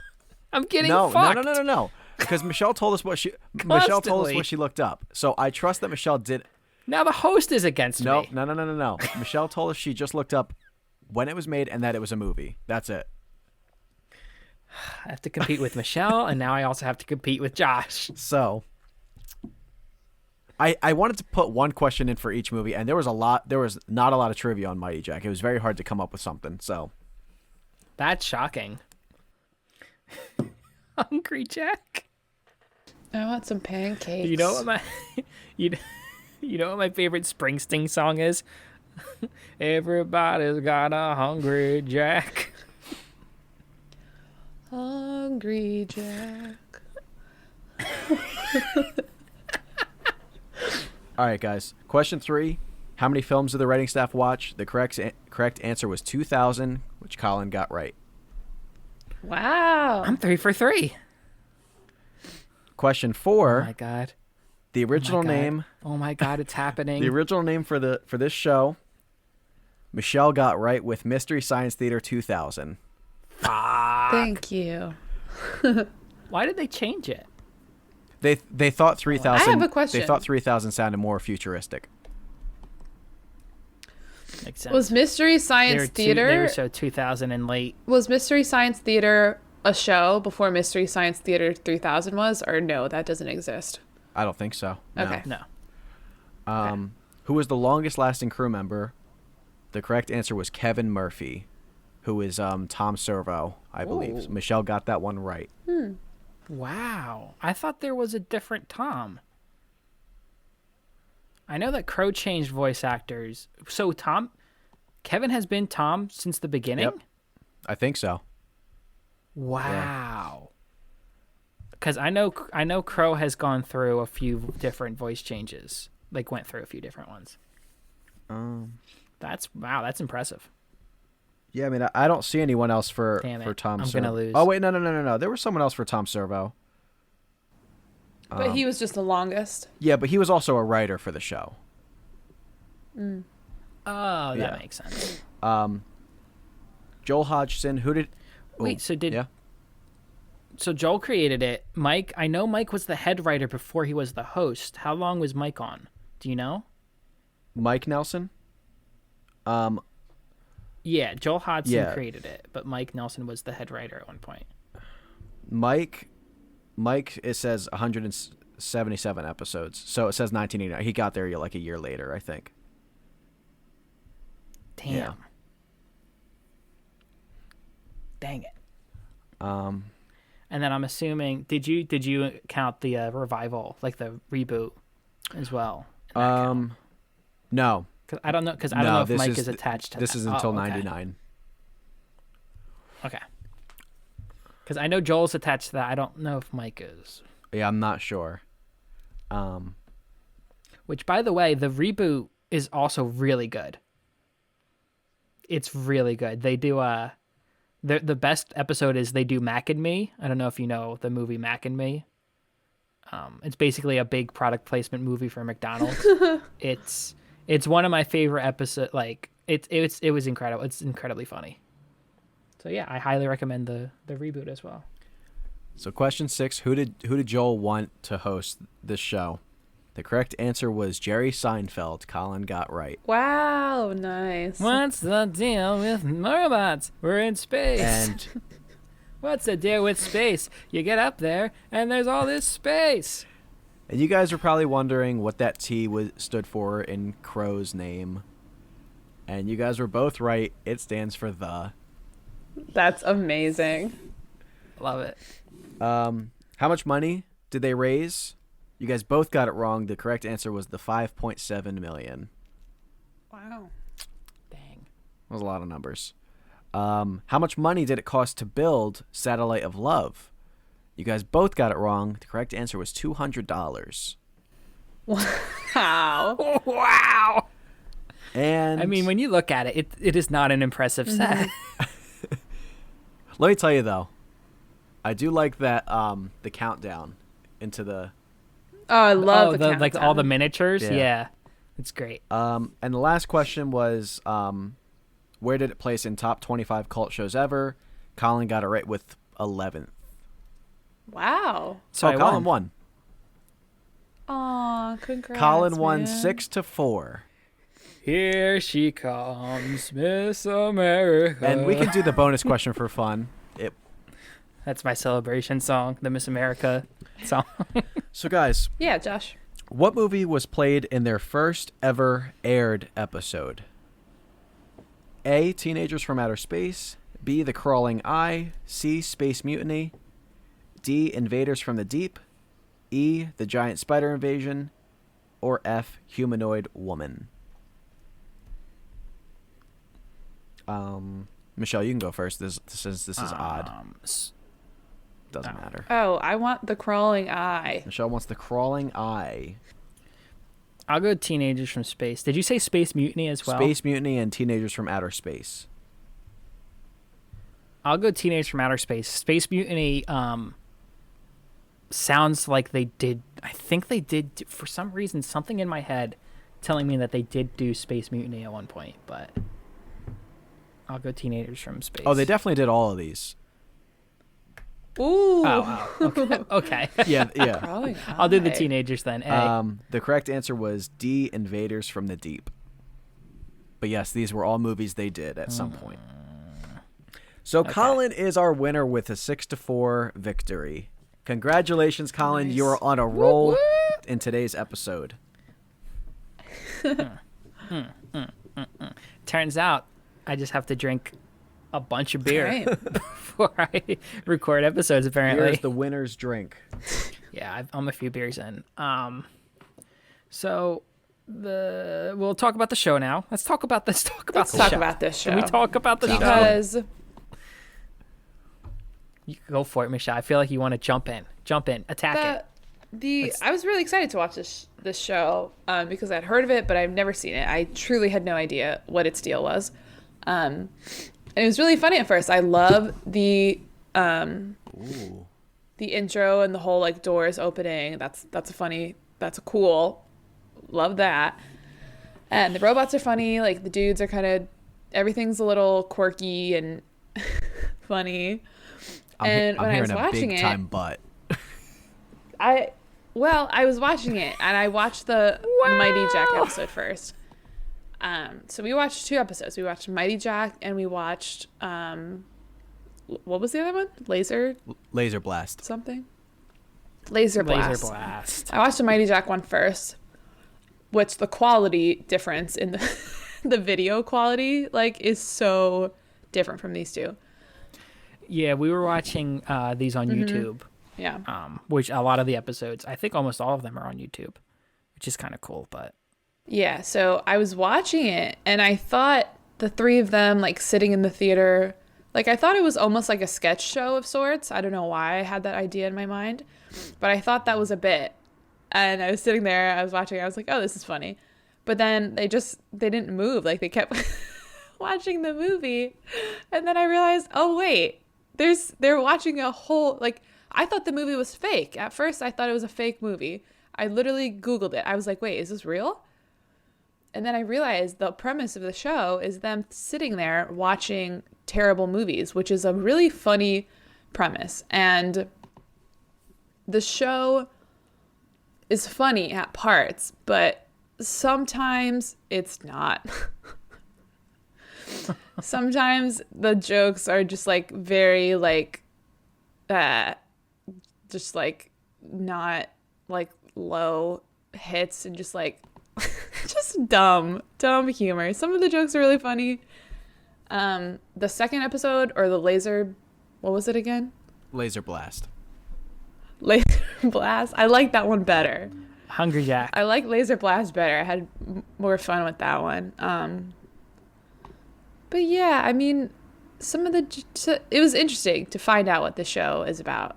I'm getting No, fucked. no. Because Michelle told us what she. Michelle told us Constantly. what she looked up. So I trust that Michelle did. Now the host is against No, me. no. Michelle told us she just looked up when it was made and that it was a movie. That's it. I have to compete with Michelle, and now I also have to compete with Josh. So I wanted to put one question in for each movie, and there was not a lot of trivia on Mighty Jack. It was very hard to come up with something. So That's shocking. Hungry Jack. I want some pancakes. You know what my you know what my favorite Springsteen song is? Everybody's got a Hungry Jack. Hungry Jack. all right, guys. Question 3: how many films did the writing staff watch? The correct answer was 2,000, which Colin got right. Wow. I'm 3 for 3. Question Oh 4: my god. the original Oh my God. name. Oh my god, it's happening. The original name for this show, Michelle got right with Mystery Science Theater 2000. Thank you. Why did they change it? They thought 3000. I have a question. They thought 3000 sounded more futuristic. Makes sense. Was Mystery They Science were Theater They were so 2000 and late. was Mystery Science Theater a show before Mystery Science Theater 3000 was, or no, that doesn't exist? I don't think so. No. Okay. No. Who was the longest lasting crew member? The correct answer was Kevin Murphy, who is Tom Servo, I believe. Ooh. Michelle got that one right. Wow. I thought there was a different Tom. I know that Crow changed voice actors. So Kevin has been Tom since the beginning? Yep. I think so. Wow. Because I know Crow has gone through a few different voice changes. Like went through a few different ones. That's impressive. Yeah, I mean, I don't see anyone else for Damn it. Tom I'm Servo. gonna lose. Oh, wait, no. There was someone else for Tom Servo. But he was just the longest. Yeah, but he was also a writer for the show. Oh, that Yeah. makes sense. Joel Hodgson, who did... Wait, so did Yeah. So Joel created it. Mike, I know Mike was the head writer before he was the host. How long was Mike on? Do you know? Mike Nelson. Yeah, Joel Hodgson Yeah. created it, but Mike Nelson was the head writer at one point. Mike, it says 177 episodes. So it says 1989. He got there like a year later, I think. Damn. Yeah. Dang it. Um, And then I'm assuming, did you count the revival, like the reboot, as well? no. Because I don't know if this Mike is is attached to This that. is until okay. 99. Okay. Because I know Joel's attached to that. I don't know if Mike is. Yeah, I'm not sure. Which, by the way, the reboot is also really good. It's really good. They do the best episode is they do Mac and Me. I don't know if you know the movie Mac and Me. It's basically a big product placement movie for McDonald's. It's one of my favorite episodes. Like it was incredible. It's incredibly funny. So yeah, I highly recommend the reboot as well. So question 6, who did Joel want to host this show? The correct answer was Jerry Seinfeld. Colin got right. Wow, nice. What's the deal with robots? We're in space. And What's the deal with space? You get up there and there's all this space. you guys are probably wondering what that T stood for in Crow's name. And you guys were both right. It stands for the. That's amazing. Love it. How much money did they raise? You guys both got it wrong. The correct answer was the 5.7 million. Wow. Dang. That was a lot of numbers. How much money did it cost to build Satellite of Love? You guys both got it wrong. The correct answer was $200. Wow. Wow. And I mean, when you look at it, it is not an impressive set. let me tell you though, I do like that the countdown into the Oh, I love the like all the countdown. miniatures. Yeah. Yeah. It's great. and the last question was where did it place in top 25 cult shows ever? Colin got it right with 11th. Wow. So I Colin won. won. Aw, congrats, Colin won man. 6-4. Here she comes, Miss America. And we can do the bonus question for fun. That's my celebration song, the Miss America song. So guys, Yeah, Josh. what movie was played in their first ever aired episode? A. Teenagers from Outer Space. B. The Crawling Eye. C. Space Mutiny. D. Invaders from the Deep. E. The Giant Spider Invasion. Or F. Humanoid Woman. Michelle, you can go first. Since this is odd, doesn't matter. Oh, I want the crawling eye. Michelle wants The Crawling Eye. I'll go Teenagers from Space. Did you say Space Mutiny as well? Space Mutiny and Teenagers from Outer Space. I'll go Teenagers from Outer Space. Space Mutiny sounds like they did. I think they did, for some reason, something in my head telling me that they did do Space Mutiny at one point, but I'll go Teenagers from Space. Oh, they definitely did all of these. Ooh. Oh, okay. Okay. Yeah, yeah. Crawling I'll do the eye. Teenagers then. A. The correct answer was D. Invaders from the Deep. But yes, these were all movies they did at some point. So Colin is our winner with a 6-4 victory. Congratulations, Colin! Nice. You are on a roll in today's episode. Turns out I just have to drink a bunch of beer Right. before I record episodes, apparently. Here's the winner's drink. Yeah, I'm a few beers in. So we'll talk about the show now. Let's talk about this. Let's talk about this show. Can we talk about the show? Because You go for it, Michelle. I feel like you want to jump in, attack it. I was really excited to watch this show because I'd heard of it, but I've never seen it. I truly had no idea what its deal was. And it was really funny at first. I love the intro and the whole like doors opening. That's cool. Love that. And the robots are funny. Like the dudes are everything's a little quirky and funny. I'm And when I hearing was a watching big it, time butt. I was watching it and I watched the Mighty Jack episode first. So we watched 2 episodes. We watched Mighty Jack and we watched what was the other one? Laser blast. Something? Laser Blast. Laser Blast. I watched the Mighty Jack one first, which the quality difference in the video quality like is so different from these 2. Yeah, we were watching these on YouTube. Yeah. Which a lot of the episodes, I think almost all of them are on YouTube, which is kind of cool. But Yeah, so I was watching it and I thought the 3 of them like sitting in the theater, like I thought it was almost like a sketch show of sorts. I don't know why I had that idea in my mind, but I thought that was a bit. And I was sitting there, I was watching, I was like, oh, this is funny. But then they didn't move. Like they kept watching the movie. And then I realized, oh wait, they're watching a whole, like, I thought the movie was fake. At first I thought it was a fake movie. I literally Googled it. I was like, wait, is this real? And then I realized the premise of the show is them sitting there watching terrible movies, which is a really funny premise. And the show is funny at parts, but sometimes it's not. Sometimes the jokes are just like very like just like not like low hits and just like just dumb humor. Some of the jokes are really funny. The second episode, or the laser, what was it again? Laser blast. Laser Blast. I like that one better. Hungry Jack. I like Laser Blast better. I had more fun with that one. But yeah, I mean, it was interesting to find out what the show is about.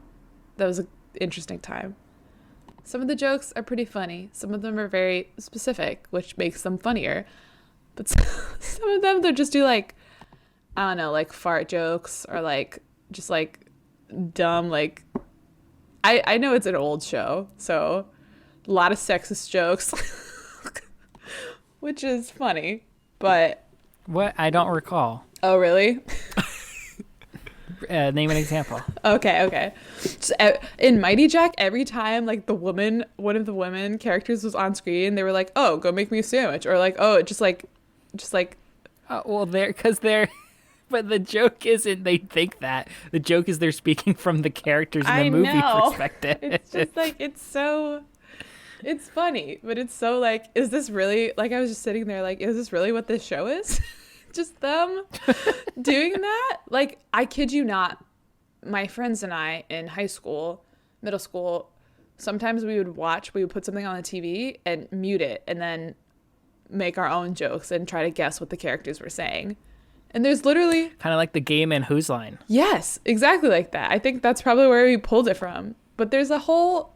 That was an interesting time. Some of the jokes are pretty funny. Some of them are very specific, which makes them funnier. But some of them, they'll just do like, I don't know, like fart jokes or like just like dumb, like, I know it's an old show, so a lot of sexist jokes, which is funny, but... What? I don't recall. Oh, really? Name an example. Okay. So, in Mighty Jack, every time like one of the women characters was on screen, they were like, "Oh, go make me a sandwich," or like, "Oh, just like." Well, but the joke isn't they think that. The joke is they're speaking from the characters in the movie perspective. It's just like it's funny, but it's so like, is this really, like I was just sitting there like, is this really what this show is? Just them doing that? Like, I kid you not, my friends and I in high school, middle school, sometimes we would put something on the TV and mute it and then make our own jokes and try to guess what the characters were saying. And there's literally... Kind of like the game in Whose Line. Yes, exactly like that. I think that's probably where we pulled it from. But there's a whole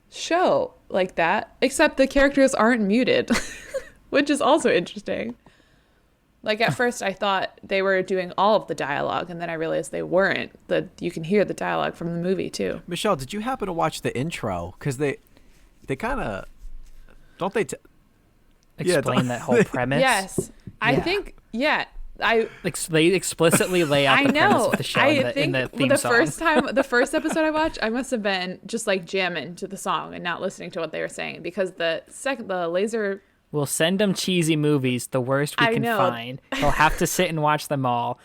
show like that, except the characters aren't muted, which is also interesting. Like at first I thought they were doing all of the dialogue, and then I realized they weren't. You can hear the dialogue from the movie too. Michelle, did you happen to watch the intro? Because they kind of... Don't they... Explain that whole premise? Yes. I think, yeah. They explicitly lay out the premise of the show in the theme song. The first episode I watched, I must have been just like jamming to the song and not listening to what they were saying, because the laser... We'll send him cheesy movies, the worst we can find. He'll have to sit and watch them all,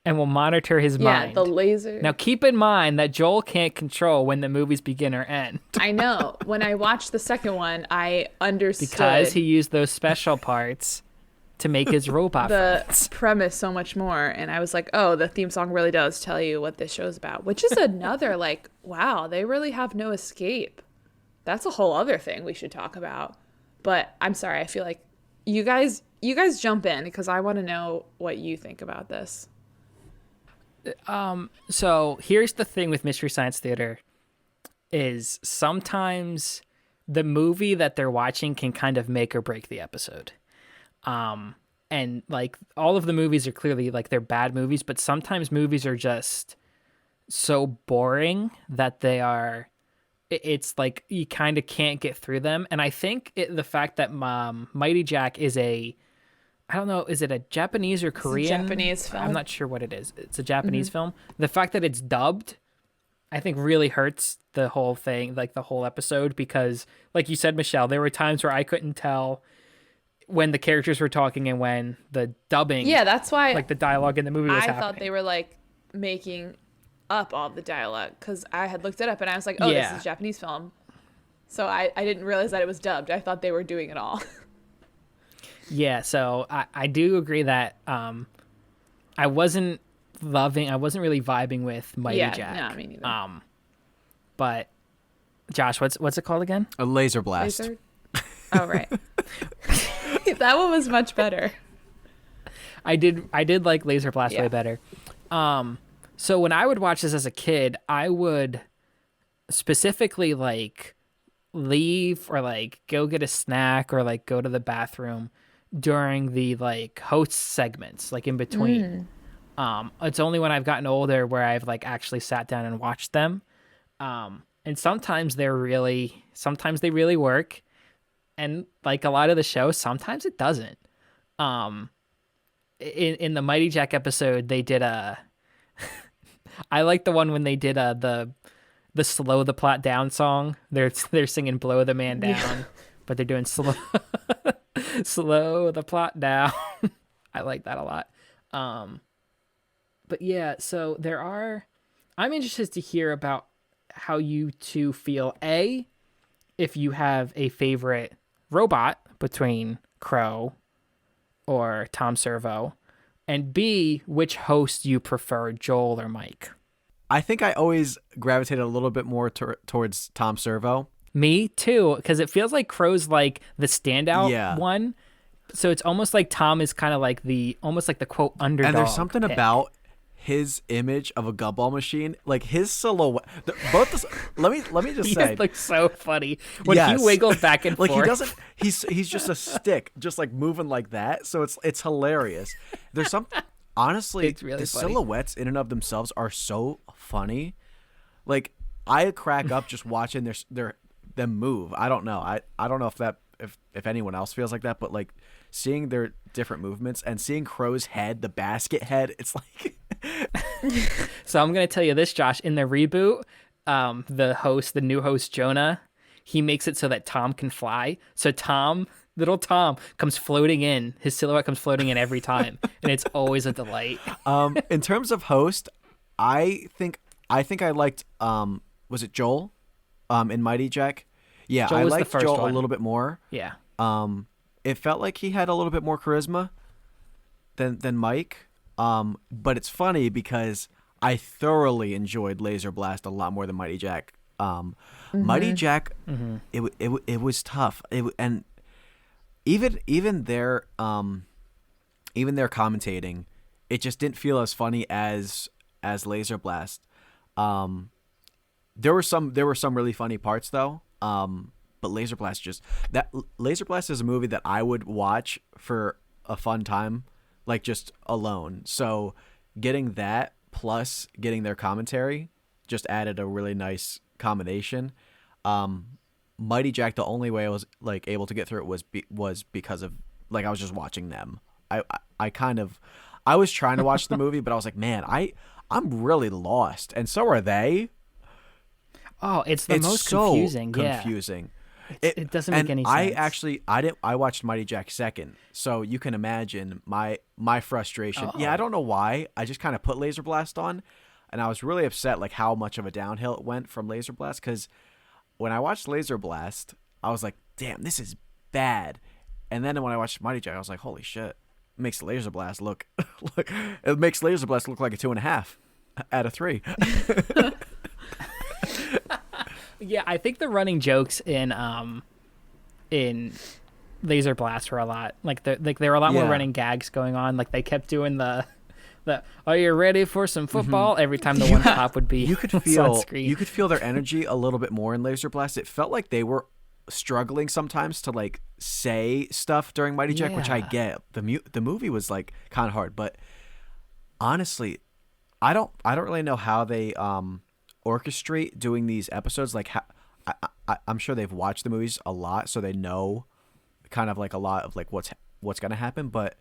and we'll monitor his mind. Yeah, the laser... Now keep in mind that Joel can't control when the movies begin or end. I know. When I watched the second one, I understood... Because he used those special parts to make his robot friends. The premise so much more, and I was like, oh, the theme song really does tell you what this show's about, which is another like, wow, they really have no escape. That's a whole other thing we should talk about. But I'm sorry, I feel like you guys jump in, because I want to know what you think about this. So here's the thing with Mystery Science Theater is sometimes the movie that they're watching can kind of make or break the episode. And like all of the movies are clearly like they're bad movies, but sometimes movies are just so boring that it's like you kind of can't get through them. And I think the fact that Mighty Jack is I don't know, is it a Japanese or Korean? Japanese film. I'm not sure what it is. It's a Japanese film. The fact that it's dubbed, I think really hurts the whole thing, like the whole episode, because like you said, Michelle, there were times where I couldn't tell when the characters were talking and when the dubbing, Yeah, that's why like the dialogue in the movie was I happening. thought they were like making up all the dialogue because I had looked it up and I was like, oh, this is a Japanese film. So I didn't realize that it was dubbed. I thought they were doing it all. Yeah, so I do agree that I wasn't really vibing with Mighty Jack. No, me neither. But Josh, what's it called again? A laser blast. Laser? Oh, right. That one was much better. I did like Laser Blast way better. So when I would watch this as a kid, I would specifically like leave or like go get a snack or like go to the bathroom during the like host segments, like in between. It's only when I've gotten older where I've like actually sat down and watched them. And sometimes they really work. And like a lot of the show, sometimes it doesn't. In the Mighty Jack episode, they did I like the one when they did the slow the plot down song. They're singing blow the man down, but they're doing slow the plot down. I like that a lot. But yeah, so I'm interested to hear about how you two feel. A, if you have a favorite robot between Crow or Tom Servo, and B, which host you prefer, Joel or Mike. I think I always gravitated a little bit more towards Tom Servo. Me too, because it feels like Crow's like the standout one. So it's almost like Tom is kind of like the quote underdog. And there's something pick. about his image of a gumball machine, like his silhouette. Let me just say, he looks so funny when he wiggles back and like forth. He doesn't. He's just a stick, just like moving like that. So it's hilarious. There's some. Honestly, it's really the funny. silhouettes in and of themselves are so funny. Like I crack up just watching them move. I don't know. I don't know if anyone else feels like that, but like seeing their different movements and seeing Crow's head, the basket head, it's like. So I'm gonna tell you this, Josh. In the reboot, the new host Jonah, he makes it so that Tom can fly. So little Tom comes floating in. His silhouette comes floating in every time, and it's always a delight. In terms of host, I think I liked was it Joel, in Mighty Jack? Yeah, Joel I was the liked first Joel one. a little bit more. Yeah. It felt like he had a little bit more charisma than Mike. But it's funny because I thoroughly enjoyed Laser Blast a lot more than Mighty Jack. Mighty Jack, it was tough. And even their commentating, it just didn't feel as funny as Laser Blast. There were some really funny parts though. But Laser Blast is a movie that I would watch for a fun time, like just alone. So getting that plus getting their commentary just added a really nice combination. Mighty Jack, the only way I was like able to get through it was because of like I was just watching them. I was trying to watch the movie, but I was like, man, I'm really lost, and so are they. Oh, it's most confusing. Confusing. It doesn't make any sense. I watched Mighty Jack second, so you can imagine my frustration. Oh. Yeah, I don't know why. I just kind of put Laser Blast on, and I was really upset like how much of a downhill it went from Laser Blast, because when I watched Laser Blast, I was like, damn, this is bad. And then when I watched Mighty Jack, I was like, holy shit, it makes Laser Blast look like a 2.5 out of 3. Yeah, I think the running jokes in Laser Blast were a lot there were a lot more running gags going on. Like they kept doing the "Are you ready for some football?" every time the one stop would be. You could feel their energy a little bit more in Laser Blast. It felt like they were struggling sometimes to like say stuff during Mighty Jack, which I get. The movie was like kind of hard, but honestly, I don't really know how they orchestrate doing these episodes. Like I'm sure they've watched the movies a lot, so they know kind of like a lot of like what's gonna happen. But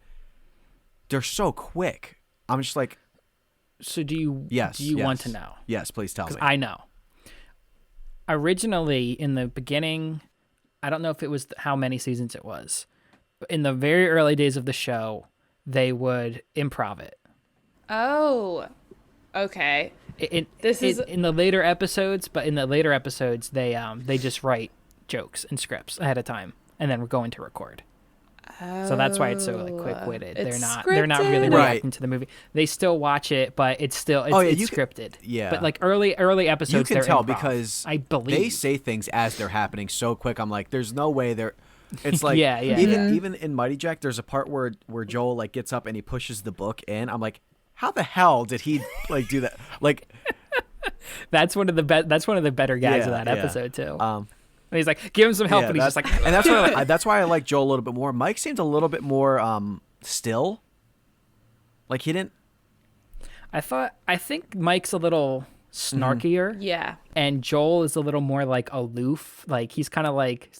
they're so quick. I'm just like, So do you yes. do you yes. want to know? Yes, please tell me. Because I know. Originally, in the beginning, I don't know if it was how many seasons it was, but in the very early days of the show, they would improv it. Oh, okay. This is in the later episodes, but in the later episodes, they just write jokes and scripts ahead of time, and then we're going to record. So that's why it's so like quick-witted. It's They're not really scripted. reacting to the movie. They still watch it, but it's still it's scripted. Yeah. But like early episodes, You can they're tell improv, because I believe they say things as they're happening so quick. I'm like, there's no way they're. It's like Yeah. even in Mighty Jack, there's a part where Joel like gets up and he pushes the book in. I'm like, how the hell did he like do that? Like, that's one of the better gags of that Yeah. episode too. And he's like, give him some help, yeah, and he's just like, and that's why I like Joel a little bit more. Mike seems a little bit more still. Like he didn't. I think Mike's a little snarkier, Yeah. and Joel is a little more like aloof. Like he's kind of like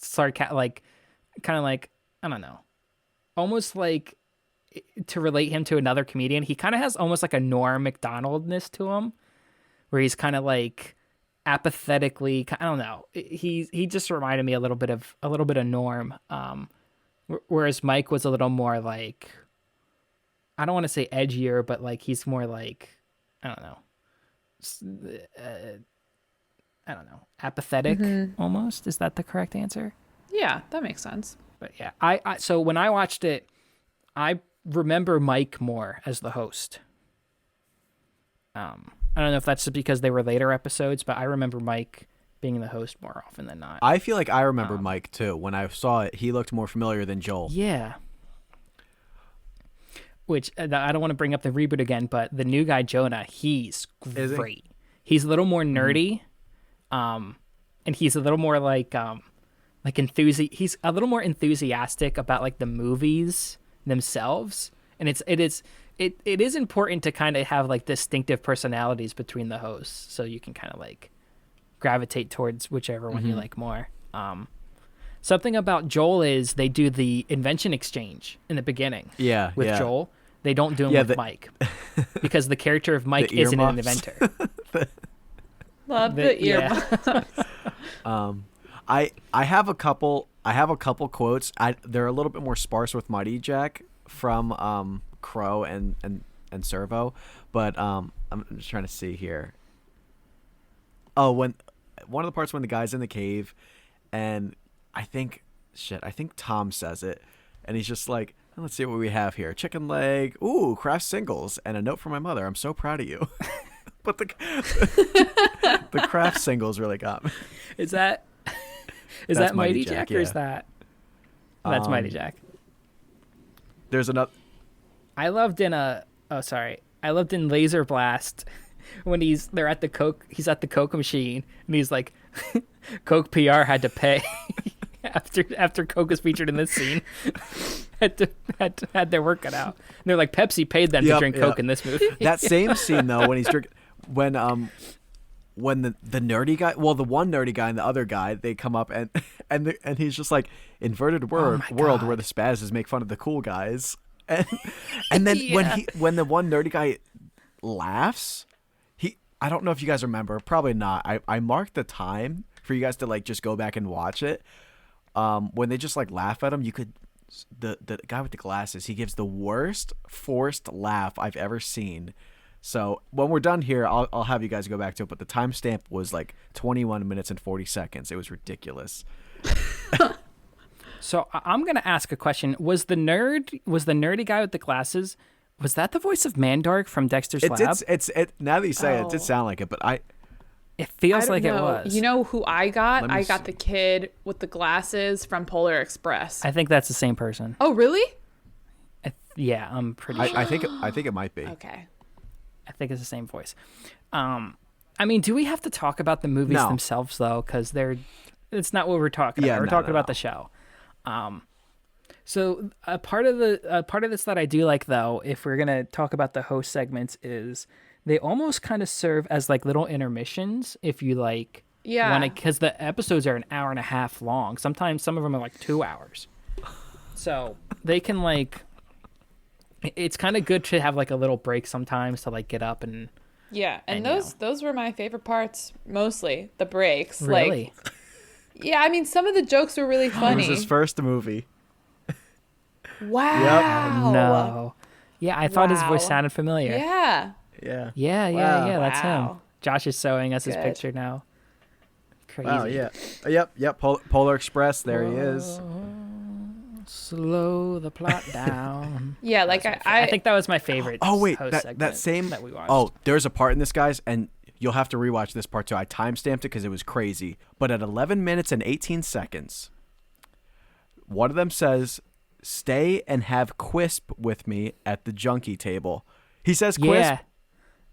kind of like I don't know, almost like to relate him to another comedian. He kind of has almost like a Norm Macdonaldness to him, where he's kind of like apathetically. I don't know. He just reminded me a little bit of Norm. Whereas Mike was a little more like, I don't want to say edgier, but like he's more like, I don't know, apathetic almost. Is that the correct answer? Yeah, that makes sense. But yeah, I so when I watched it, I remember Mike more as the host. I don't know if that's just because they were later episodes, but I remember Mike being the host more often than not. I feel like I remember Mike too. When I saw it, he looked more familiar than Joel. Yeah. Which I don't want to bring up the reboot again, but the new guy Jonah, he's great. He's a little more nerdy, and he's a little more like He's a little more enthusiastic about like the movies themselves, and it is important to kind of have like distinctive personalities between the hosts, so you can kind of like gravitate towards whichever one you like more. Something about Joel is they do the invention exchange in the beginning. Yeah, with yeah. Joel, they don't do them with Mike because the character of Mike isn't an inventor. Love the earmuffs. I have a couple quotes. They're a little bit more sparse with Mighty Jack from Crow and Servo, but I'm just trying to see here. Oh, when one of the parts when the guy's in the cave, and I think Tom says it, and he's just like, let's see what we have here. Chicken leg, ooh, craft singles, and a note from my mother. I'm so proud of you. But the craft singles really got me. Is that Mighty Jack or is that that's Mighty Jack? There's another. I loved in Laser Blast when he's at the Coke machine and he's like, Coke PR had to pay after Coke was featured in this scene. had their work cut out. And they're like, Pepsi paid them to drink Coke in this movie. That same scene though, when he's drinking, when the nerdy guy, well, the one nerdy guy and the other guy, they come up and he's just like, inverted world where the spazzes make fun of the cool guys, and then when the one nerdy guy laughs, I don't know if you guys remember, probably not. I marked the time for you guys to like just go back and watch it. When they just like laugh at him, you could. The guy with the glasses, he gives the worst forced laugh I've ever seen. So when we're done here, I'll have you guys go back to it. But the timestamp was like 21 minutes and 40 seconds. It was ridiculous. So I'm gonna ask a question. Was the nerdy guy with the glasses? Was that the voice of Mandark from Dexter's Lab? It's now that you say it did sound like it, but it feels like know. it was. You know who I got? I got see. the kid with the glasses from Polar Express. I think that's the same person. Oh, really? Yeah, I'm pretty sure. I think it might be. Okay. I think it's the same voice. I mean, do we have to talk about the movies No. themselves though? Because it's not what we're talking about. We're talking about the show. So a part of this that I do like though, if we're gonna talk about the host segments, is they almost kind of serve as like little intermissions if you like. Yeah. Because the episodes are an hour and a half long. Sometimes some of them are like 2 hours. So they can like It's kind of good to have like a little break sometimes to like get up and Yeah, and And, those were my favorite parts, mostly the breaks. really. Like, yeah, I mean, some of the jokes were really It was funny. his first movie. Wow. No. Yeah, I thought his voice Wow. sounded familiar. Yeah. Yeah. Yeah, that's him. Wow. Josh is showing us his Good. picture now. Crazy. Wow. Yeah. Yep. Polar Express. There he is. Slow the plot down. Yeah, like I think that was my favorite. Oh wait, host that segment same. that we watched. Oh, there's a part in this, guys, and you'll have to rewatch this part too. I timestamped it because it was crazy. But at 11 minutes and 18 seconds, one of them says, "Stay and have Quisp with me at the junkie table." He says Quisp.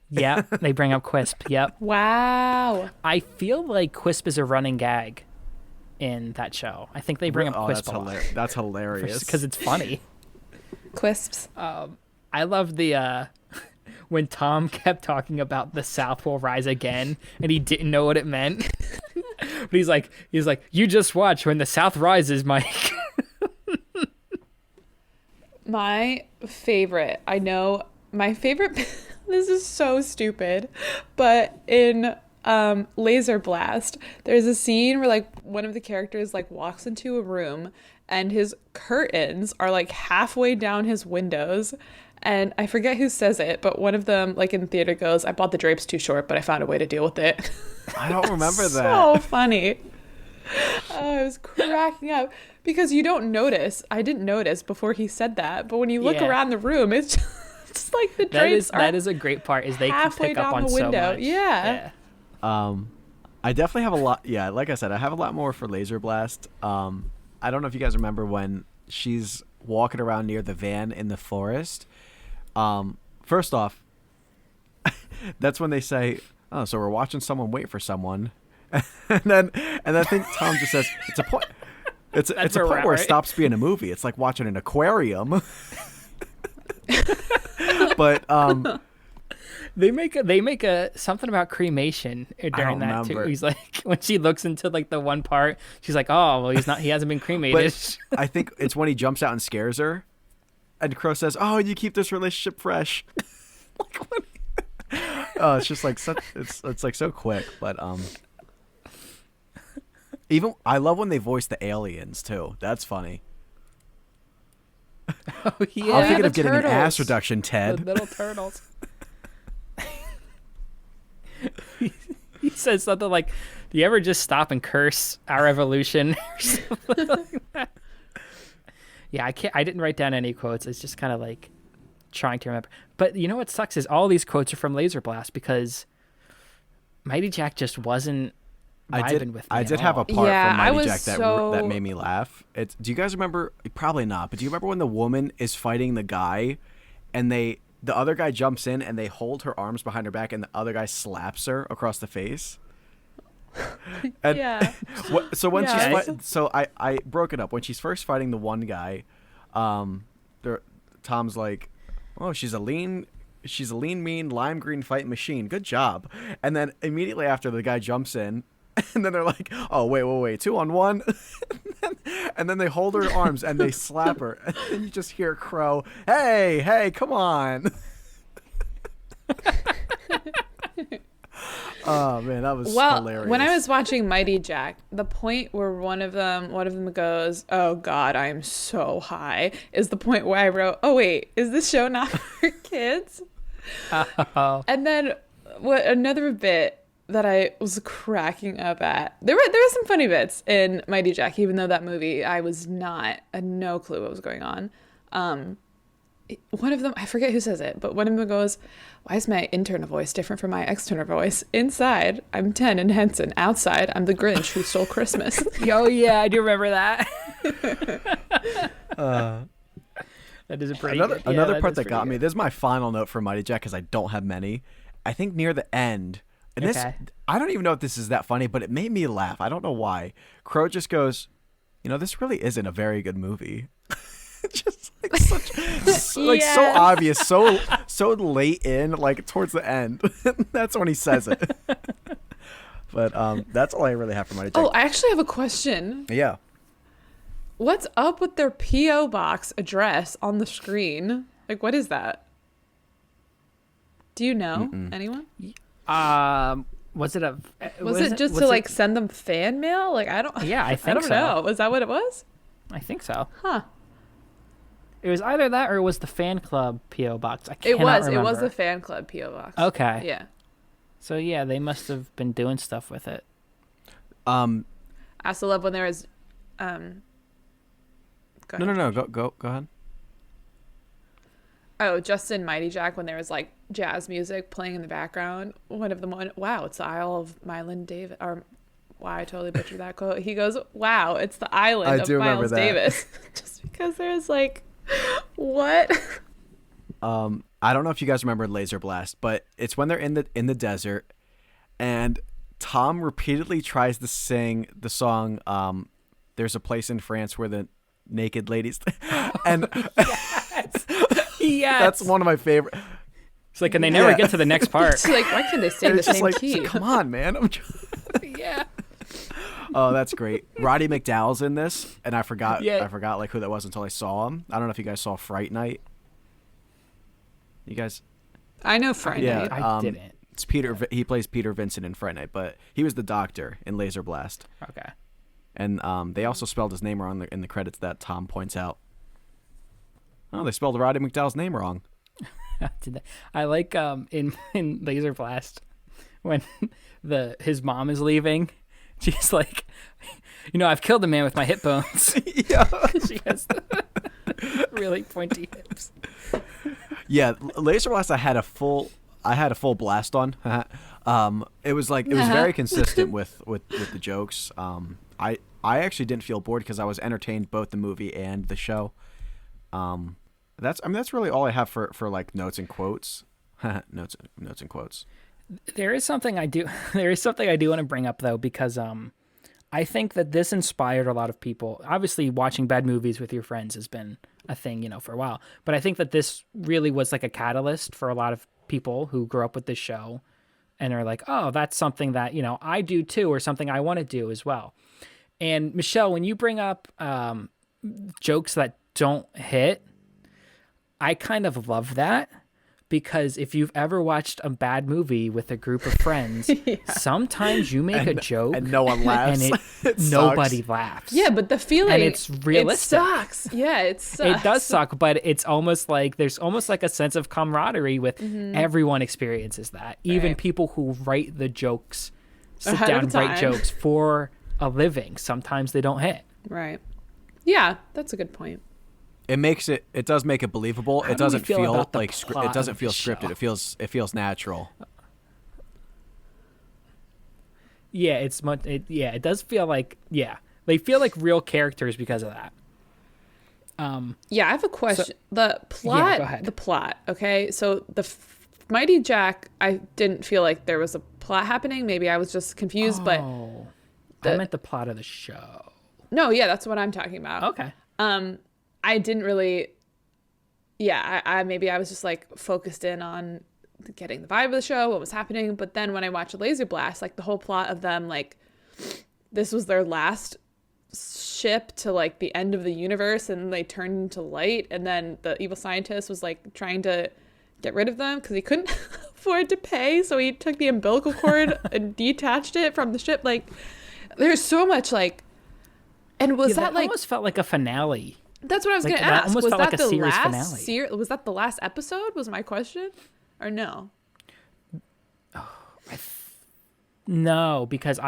Yeah, they bring up Quisp. Yep. wow. I feel like Quisp is a running gag in that show. I think they bring up Quisp a lot That's hilarious. because it's funny. Quisps. I love the when Tom kept talking about the South will rise again, and he didn't know what it meant. But he's like, you just watch when the South rises, Mike. My favorite, I know my favorite, this is so stupid, but in Laser Blast, there's a scene where like one of the characters like walks into a room and his curtains are like halfway down his windows. And I forget who says it, but one of them, like in the theater, goes, "I bought the drapes too short, but I found a way to deal with it." I don't remember that. So funny. Oh, I was cracking up because you don't notice. I didn't notice before he said that, but when you look Yeah. around the room, it's just like the drapes that is a great part. Is they can halfway pick up down on the so window. much. Yeah. I definitely have a lot. Yeah, like I said, I have a lot more for Laser Blast. I don't know if you guys remember when she's walking around near the van in the forest. First off, that's when they say, "Oh, so we're watching someone wait for someone," and then I think Tom just says, "It's a point. It's a That's point right, where it right? stops being a movie. It's like watching an aquarium." But They make a something about cremation during that too. remember. He's like when she looks into like the one part, she's like, "Oh, well, he hasn't been cremated." But I think it's when he jumps out and scares her, and Crow says, "Oh, you keep this relationship fresh." Like, what? Oh, it's just like such. It's like so quick, but even I love when they voice the aliens too. That's funny. Oh I'm yeah, thinking the of getting an ass turtles. reduction, the Ted. little turtles. He says something like, "Do you ever just stop and curse our evolution?" or something like that. Yeah, I didn't write down any quotes. It's just kind of like trying to remember. But you know what sucks is all these quotes are from Laser Blast because Mighty Jack just wasn't vibing with me. I at did have a all. part Yeah, from I Mighty was Jack so- that made me laugh. Do you guys remember? Probably not. But do you remember when the woman is fighting the guy, and the other guy jumps in and they hold her arms behind her back, and the other guy slaps her across the face? And Yeah. so when Yeah. I broke it up when she's first fighting the one guy. Tom's like, "Oh, she's a lean, mean lime green fight machine. Good job." And then immediately after, the guy jumps in, and then they're like, "Oh, wait, 2-on-1." And then they hold her arms and they slap her, and then you just hear Crow, "Hey, come on." Oh man, that was Well, hilarious. when I was watching Mighty Jack, the point where one of them goes, "Oh God, I am so high," is the point where I wrote, "Oh wait, is this show not for kids?" Oh. And then another bit that I was cracking up at. There were some funny bits in Mighty Jack, even though that movie I had no clue what was going on. One of them, I forget who says it, but one of them goes, "Why is my internal voice different from my external voice? Inside, I'm 10 and Henson. Outside, I'm the Grinch who stole Christmas." Oh yeah, I do remember that. That is a pretty good. Yeah, another that part is that pretty got me. good. This is my final note for Mighty Jack because I don't have many. I think near the end, and this Okay. I don't even know if this is that funny, but it made me laugh. I don't know why. Crow just goes, "This really isn't a very good movie." Just like so Yeah. obvious, so late in, like towards the end. That's when he says it. But that's all I really have for Mighty Jack. Oh, I actually have a question. Yeah. What's up with their P.O. box address on the screen? Like, what is that? Do you know Mm-mm. anyone? Was it a? Was it just to like send them fan mail? Like, I don't. Yeah, I I think don't so. know. Was that what it was? I think so. Huh. It was either that or it was the fan club PO box. I It cannot was. remember. It was the fan club PO box. Okay. Yeah. So yeah, they must have been doing stuff with it. I also love when there was. Go ahead. No. Go ahead. Oh, just in Mighty Jack when there was like jazz music playing in the background. One of them went, "Wow, it's the Isle of Milan Davis." Or, wow, I totally butchered that quote. He goes, "Wow, it's the island of Miles Davis." Just because there's like, what? I don't know if you guys remember Laser Blast, but it's when they're in the desert, and Tom repeatedly tries to sing the song. There's a place in France where the naked ladies, and Yes. that's one of my favorite. It's like, and they never get to the next part. It's like, why can't they sing the It's just same like, key? come on, man. Yeah. Oh, that's great. Roddy McDowell's in this, and I forgot like who that was until I saw him. I don't know if you guys saw Fright Night. You guys? I know Friday. Yeah, I didn't. It's Peter. He plays Peter Vincent in Fright Night, but he was the doctor in Laser Blast. Okay. And they also spelled his name wrong in the credits that Tom points out. Oh, they spelled Roddy McDowell's name wrong. I like in Laser Blast when his mom is leaving. She's like, I've killed a man with my hip bones. Yeah. She has really pointy hips. Yeah, Laser Blast. I had a full blast on. It was very consistent with the jokes. I actually didn't feel bored because I was entertained both the movie and the show. That's really all I have for like notes and quotes. notes and quotes. There is something I do want to bring up though, because I think that this inspired a lot of people. Obviously, watching bad movies with your friends has been a thing, for a while. But I think that this really was like a catalyst for a lot of people who grew up with this show and are like, oh, that's something that, I do too, or something I want to do as well. And Michelle, when you bring up jokes that don't hit, I kind of love that, because if you've ever watched a bad movie with a group of friends, sometimes you make a joke and no one laughs. And nobody laughs. Yeah, but the feeling, and it's realistic. It sucks. Yeah, it sucks. It does suck, but it's almost like there's almost like a sense of camaraderie with everyone experiences that. Even people who write the jokes, sit down and write jokes for a living. Sometimes they don't hit. Right. Yeah, that's a good point. It does make it believable. How it do we doesn't feel feel about the like plot it doesn't of feel the show? scripted. It feels natural. Yeah, it does feel like they feel like real characters because of that. Yeah, I have a question. The plot. Yeah, go ahead. The plot. Okay, so the Mighty Jack, I didn't feel like there was a plot happening. Maybe I was just confused, but I meant the plot of the show. no, yeah, that's what I'm talking about. Okay. I didn't really. Yeah, I maybe I was just like focused in on getting the vibe of the show, what was happening. But then when I watched Laser Blast, like the whole plot of them, like this was their last ship to like the end of the universe, and they turned into light, and then the evil scientist was like trying to get rid of them because he couldn't afford to pay, so he took the umbilical cord and detached it from the ship. Like there's so much like, and was that like almost felt like a finale? That's what I was Like, going to that ask. almost Was felt that like a the series last finale. was that the last episode? Was my question, or no? No, because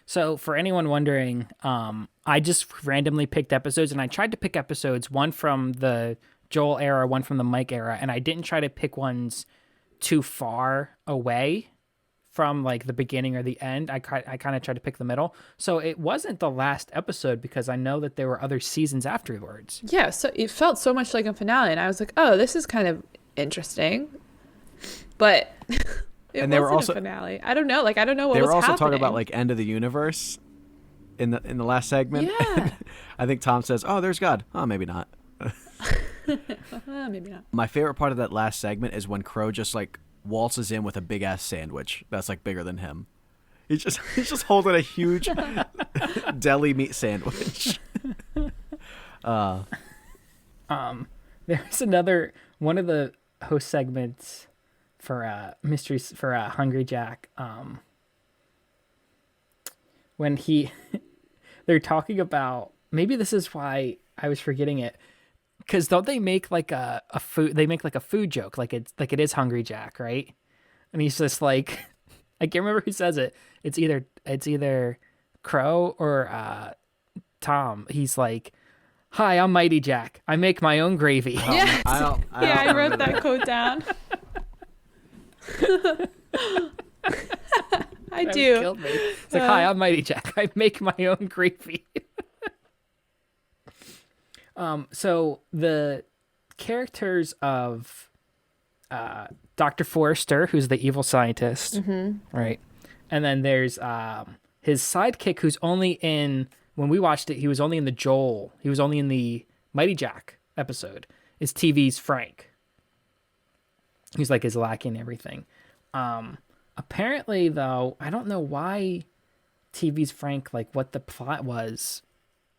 so for anyone wondering, I just randomly picked episodes, and I tried to pick episodes, one from the Joel era, one from the Mike era, and I didn't try to pick ones too far away from like the beginning or the end. I kind of tried to pick the middle. So it wasn't the last episode, because I know that there were other seasons afterwards. Yeah, so it felt so much like a finale, and I was like, oh, this is kind of interesting, but And they were also a finale. I don't know. Like I don't know what they was were also happening. talking about like end of the universe in the last segment. Yeah. I think Tom says, "Oh, there's God." Oh, maybe not. Maybe not. My favorite part of that last segment is when Crow just like waltzes in with a big ass sandwich that's like bigger than him. He's just holding a huge deli meat sandwich. There's another one of the host segments for mysteries for Hungry Jack. When they're talking about, maybe this is why I was forgetting it, because don't they make like a food? They make like a food joke, like it is Hungry Jack, right? And he's just like, I can't remember who says it. It's either Crow or Tom. He's like, "Hi, I'm Mighty Jack. I make my own gravy." Yeah, I wrote that quote down. I That do. killed me. It's like, "Hi, I'm Mighty Jack. I make my own gravy." So the characters of Dr. Forrester, who's the evil scientist, right? And then there's his sidekick, who's only in, when we watched it, he was only in the Mighty Jack episode, is TV's Frank. He's like his lackey and everything. Apparently, though, I don't know why TV's Frank, like what the plot was.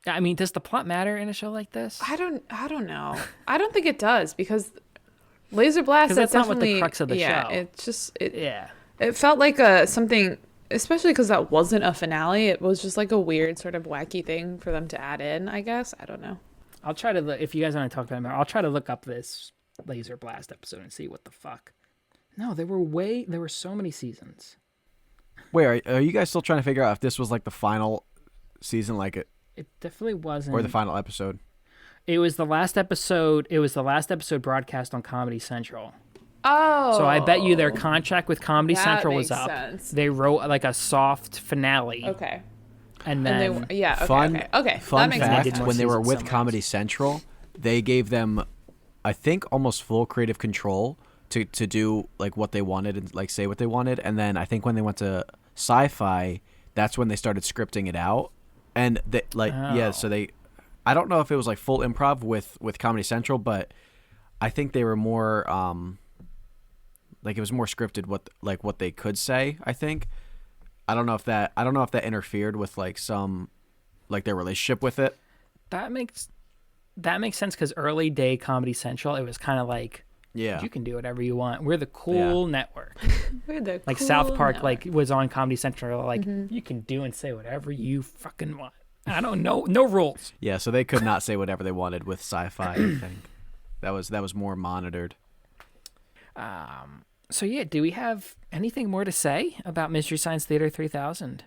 I mean, does the plot matter in a show like this? I don't know. I don't think it does, because Laser Blast, That's not what the crux of the show. It's just Yeah. It felt like something, especially because that wasn't a finale. It was just like a weird sort of wacky thing for them to add in, I guess. I don't know. I'll try to look, if you guys want to talk about it more, I'll try to look up this Laser Blast episode and see what the fuck. No, there were so many seasons. Wait, are you guys still trying to figure out if this was like the final season, like it, It definitely wasn't. or the final episode? It was the last episode. It was the last episode broadcast on Comedy Central. Oh. So I bet you their contract with Comedy That Central was makes up. sense. They wrote like a soft finale. Okay. And And then they, yeah, okay, Fun, okay. fun That makes fact, sense. sense. when they were Seasons with somewhere Comedy else. Central, they gave them, I think, almost full creative control to do like what they wanted and like say what they wanted. And then I think when they went to Sci-Fi, that's when they started scripting it out. And they so they, I don't know if it was like full improv with Comedy Central, but I think they were more like it was more scripted what they could say. I think I don't know if that interfered with like some like their relationship with it. that makes sense, because early day Comedy Central, it was kind of like, Yeah. you can do whatever you want. We're the cool network. We're the Like cool South Park, network. like was on Comedy Central. Like you can do and say whatever you fucking want. I don't know, no rules. Yeah, so they could not say whatever they wanted with Sci-Fi. I think that was more monitored. So yeah, do we have anything more to say about Mystery Science Theater 3000?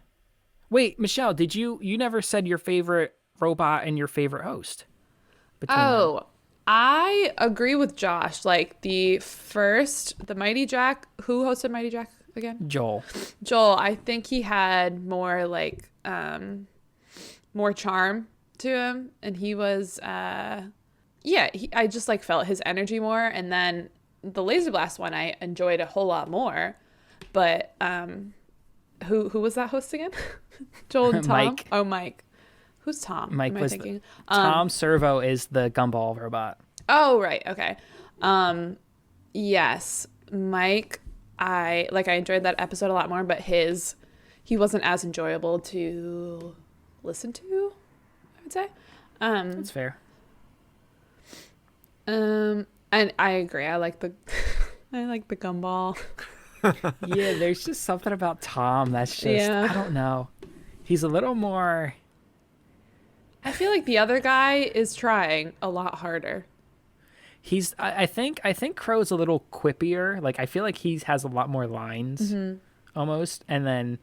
Wait, Michelle, did you never said your favorite robot and your favorite host? Between them. Oh, I agree with Josh. Like the Mighty Jack, who hosted Mighty Jack again? Joel. Joel, I think he had more like more charm to him, and he was I just like felt his energy more. And then the Laser Blast one I enjoyed a whole lot more. But who was that host again? Joel and Tom? Mike. Oh, Mike. Who's Tom? Mike Am I was thinking? Tom Servo is the gumball robot. Oh, right. Okay. Yes. Mike, I enjoyed that episode a lot more, but he wasn't as enjoyable to listen to, I would say. That's fair. And I agree. I like the gumball. Yeah, there's just something about Tom that's just, I don't know. He's a little more... I feel like the other guy is trying a lot harder. I think Crow's a little quippier. Like, I feel like he has a lot more lines, almost. And then,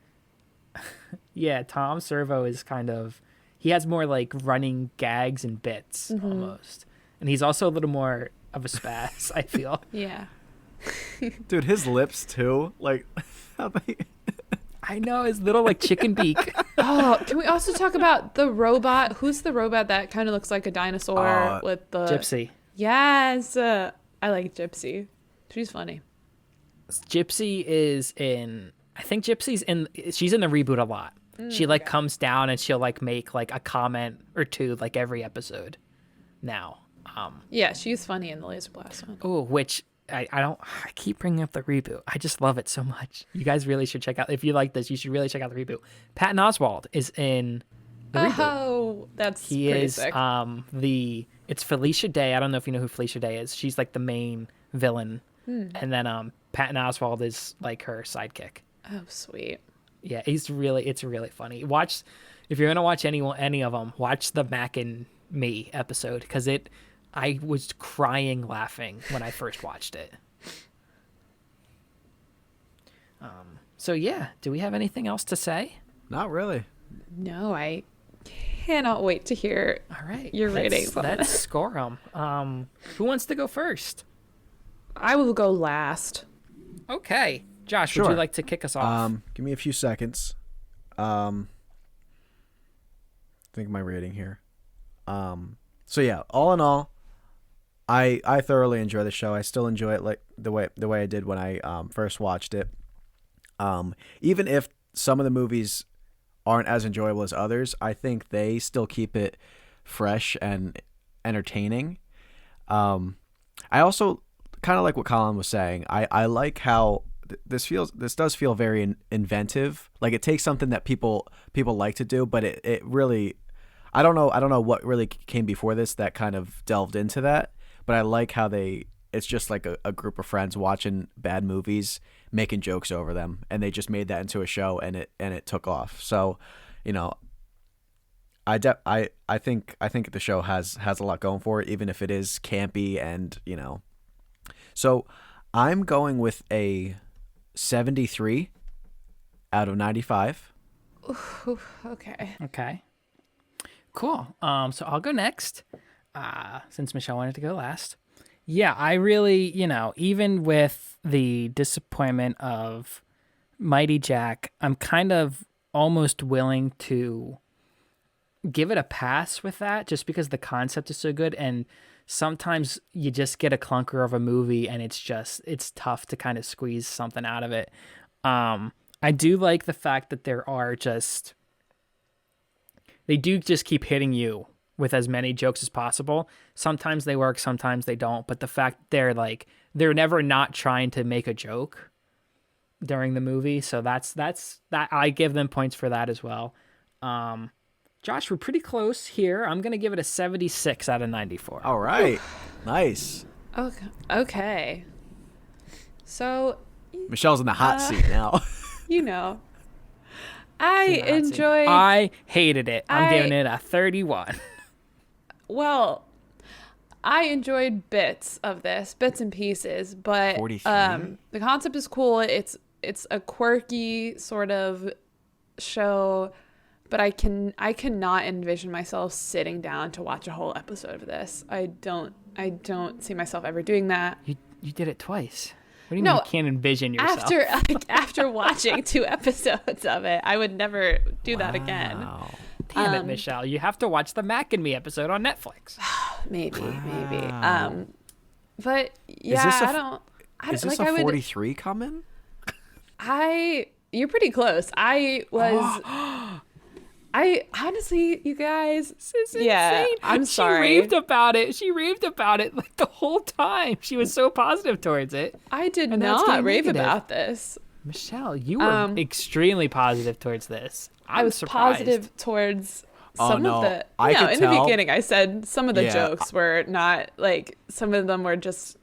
yeah, Tom Servo is kind of, he has more like running gags and bits almost. And he's also a little more of a spaz, I feel. Yeah. Dude, his lips too. Like, how they... I know, his little like chicken beak. Oh, can we also talk about the robot? Who's the robot that kind of looks like a dinosaur with the Gypsy. Yes, I like Gypsy. She's funny. Gypsy is in, I think she's in the reboot a lot. She like comes down and she'll like make like a comment or two like every episode now. Yeah, she's funny in the Laser Blast one. Oh, which I keep bringing up the reboot. I just love it so much. You guys really should check out, if you like this, you should really check out the reboot. Patton Oswalt is in The reboot. Oh, that's He pretty is sick. it's Felicia Day. I don't know if you know who Felicia Day is. She's like the main villain. And then Patton Oswalt is like her sidekick. Oh, sweet. Yeah, it's really funny. Watch if you're gonna watch any of them, watch the Mac and Me episode because I was crying laughing when I first watched it. So yeah, do we have anything else to say? Not really. No, I cannot wait to hear All right, your ratings on Let's this. score them. Who wants to go first? I will go last. Okay, Josh, Sure. would you like to kick us off? Give me a few seconds. Think of my rating here. So yeah, all in all, I thoroughly enjoy the show. I still enjoy it like the way I did when I first watched it. Even if some of the movies aren't as enjoyable as others, I think they still keep it fresh and entertaining. I also kind of like what Colin was saying. I like how this does feel very inventive. Like it takes something that people like to do, but it really, I don't know what really came before this that kind of delved into that, but I like how it's just like a group of friends watching bad movies, making jokes over them, and they just made that into a show, and it took off. So, you know, I think the show has a lot going for it, even if it is campy and, you know. So, I'm going with a 73 out of 95. Ooh, okay. Okay. Cool. So I'll go next, since Michelle wanted to go last. Yeah, I really, even with the disappointment of Mighty Jack, I'm kind of almost willing to give it a pass with that just because the concept is so good. And sometimes you just get a clunker of a movie and it's tough to kind of squeeze something out of it. I do like the fact that they do just keep hitting you with as many jokes as possible. Sometimes they work, sometimes they don't. But the fact they're never not trying to make a joke during the movie. So that's that. I give them points for that as well. Josh, we're pretty close here. I'm going to give it a 76 out of 94. All right. Nice. Okay. So, Michelle's in the hot seat now. I enjoyed. I hated it. I'm giving it a 31. Well, I enjoyed bits and pieces, but 43. the concept is cool. It's a quirky sort of show, but I cannot envision myself sitting down to watch a whole episode of this. I don't see myself ever doing that. You did it twice. What do you mean you can't envision yourself? After watching 2 episodes of it, I would never do that again. Wow. Damn it, Michelle. You have to watch the Mac and Me episode on Netflix. Maybe. Wow. But yeah, Is this a 43 coming? You're pretty close. I honestly, you guys, This is insane. I'm sorry. She raved about it like the whole time. She was so positive towards it. I did And that's not getting rave negative. about this. Michelle, you were extremely positive towards this. I was surprised. positive towards Oh, some no. of the. I could In the tell. beginning, I said some of the Yeah. jokes were not like. Some of them were just.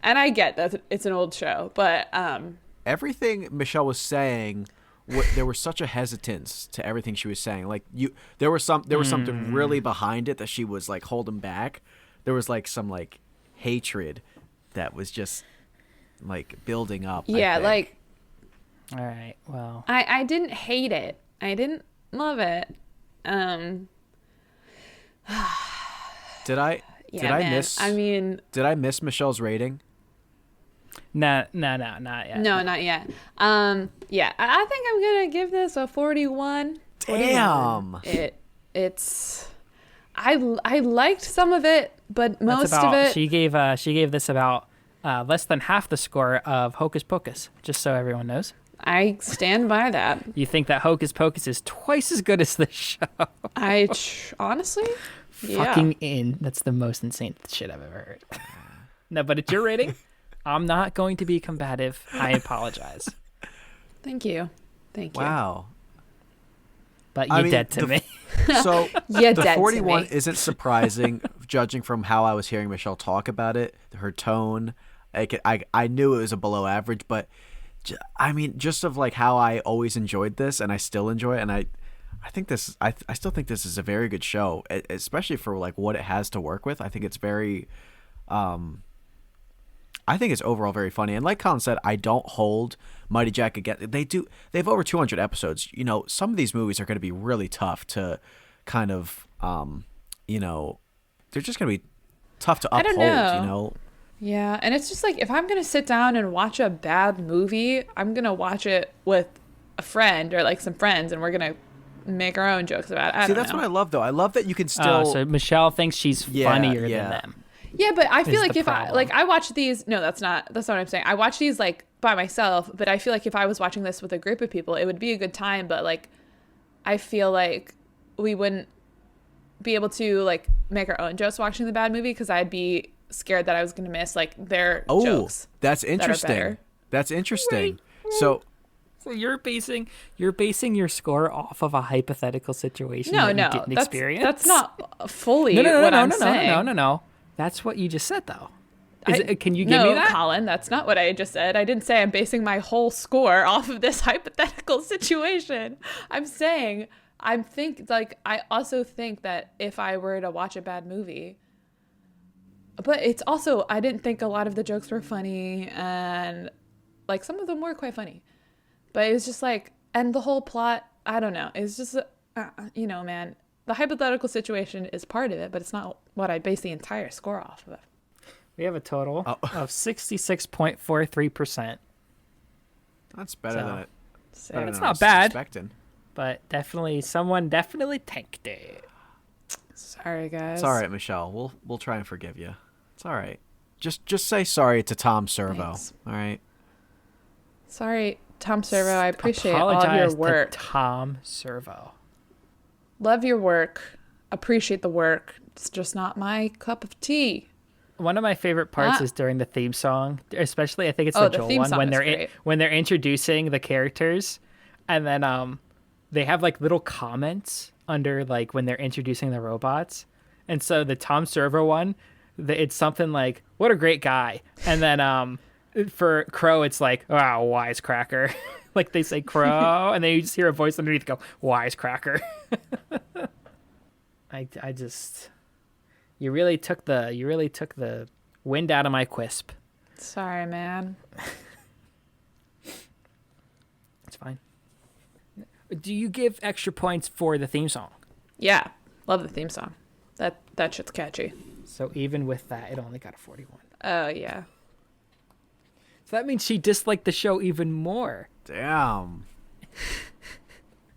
And I get that it's an old show, but Everything Michelle was saying, there was such a hesitance to everything she was saying. Like there was something really behind it that she was like holding back. There was like some like hatred that was just like building up. yeah, like All right. Well, I didn't hate it. I didn't love it. Did I man. miss Michelle's rating? no, not yet. No, not yet. Yeah, I think I'm gonna give this a 41. Damn. I liked some of it, but most That's about, of it. She gave this about less than half the score of Hocus Pocus, just so everyone knows. I stand by that. You think that Hocus Pocus is twice as good as this show? Honestly, yeah. Fucking that's the most insane shit I've ever heard. No, but it's your rating. I'm not going to be combative. I apologize. Thank you. Wow. but you're dead to me. So Yeah, the dead to 41 me. isn't surprising, judging from how I was hearing Michelle talk about it, her tone. I knew it was a below average, but I mean, just of like how I always enjoyed this, and I still enjoy it, and I think this, I still think this is a very good show, especially for like what it has to work with. I think it's very, I think it's overall very funny. And like Colin said, I don't hold Mighty Jack against. They have over 200 episodes. You know, some of these movies are going to be really tough to kind of, you know, they're just going to be tough to uphold, you know. Yeah, and it's just like, if I'm going to sit down and watch a bad movie, I'm going to watch it with a friend or like some friends, and we're going to make our own jokes about it. I don't that's know. what I love, though. I love that you can still. So Michelle thinks she's funnier than them. Yeah, but I feel is like the if problem. I watch these, no, that's not what I'm saying. I watch these like by myself, but I feel like if I was watching this with a group of people, it would be a good time, but like I feel like we wouldn't be able to like make our own jokes watching the bad movie, because I'd be scared that I was going to miss like their jokes. That's that are interesting. better. That's interesting. So you're basing your score off of a hypothetical situation No, that no, you didn't experience. that's not fully no, what I'm saying. No. That's what you just said, though. Can you give no, me that? Colin, that's not what I just said. I didn't say I'm basing my whole score off of this hypothetical situation. I'm saying I also think that if I were to watch a bad movie, but it's also, I didn't think a lot of the jokes were funny, and like some of them were quite funny, but it was just like, and the whole plot, I don't know. It's just, you know, man, the hypothetical situation is part of it, but it's not what I base the entire score off of. We have a total of 66.43%. that's better than it. better It's than I not was bad. expecting. But someone definitely tanked it. Sorry, guys. It's all right, Michelle. We'll try and forgive you. It's all right. Just say sorry to Tom Servo. Thanks. All right. Sorry, Tom Servo. I appreciate all of Apologize your work. to Tom Servo. Love your work. Appreciate the work. It's just not my cup of tea. One of my favorite parts is during the theme song, especially I think it's Oh, the the Joel theme one song when is they're great. when they're introducing the characters, and then they have like little comments under like when they're introducing the robots, and so the Tom Servo one, it's something like "What a great guy," and then for Crow it's like "Wow, wisecracker," like they say Crow, and then you just hear a voice underneath go "Wisecracker." I just. You really took the wind out of my quisp. Sorry, man. It's fine. Do you give extra points for the theme song? Yeah, love the theme song. That shit's catchy. So even with that, it only got a 41. Oh yeah. So that means she disliked the show even more. Damn.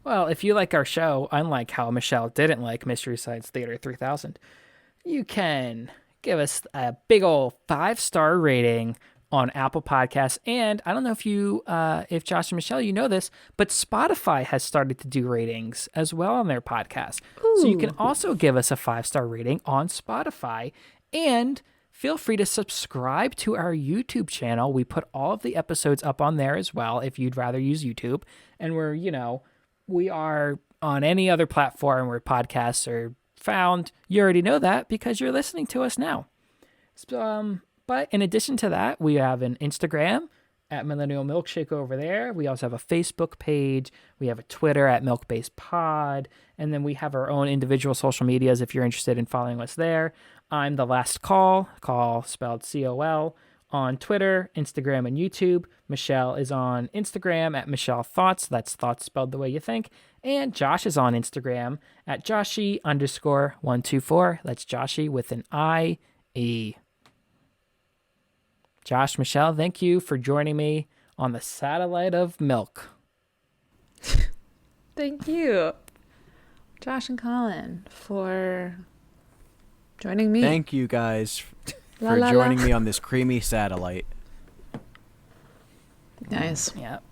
Well, if you like our show, unlike how Michelle didn't like Mystery Science Theater 3000, you can give us a big ol' 5-star rating on Apple Podcasts. And I don't know if Josh and Michelle, you know this, but Spotify has started to do ratings as well on their podcast. So you can also give us a 5-star rating on Spotify, and feel free to subscribe to our YouTube channel. We put all of the episodes up on there as well if you'd rather use YouTube. And we are on any other platform where podcasts are found. You already know that because you're listening to us now. But in addition to that, we have an Instagram at Millennial Milkshake over there. We also have a Facebook page. We have a Twitter at MilkBasedPod. And then we have our own individual social medias if you're interested in following us there. I'm The Last Call spelled COL, on Twitter, Instagram, and YouTube. Michelle is on Instagram at Michelle Thoughts. That's thoughts spelled the way you think. And Josh is on Instagram at Joshi_124. That's Joshi with an I-E. Josh, Michelle, thank you for joining me on the satellite of milk. Thank you, Josh and Colin, for joining me. Thank you guys La, for la, la. joining me on this creamy satellite. Nice. Yep.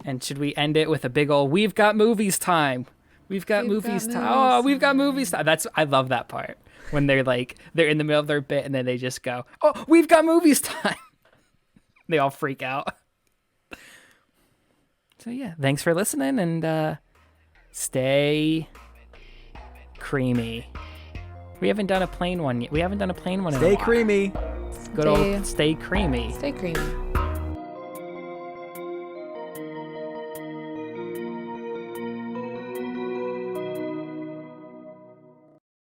And should we end it with a big old "We've got movies time"? We've got movies time. Oh, we've got movies time. I love that part when they're in the middle of their bit and then they just go, "Oh, we've got movies time." They all freak out. So yeah, thanks for listening, and Stay creamy. We haven't done a plain one yet. We haven't done a plain one in a Stay while. creamy. Good old stay creamy. Stay creamy.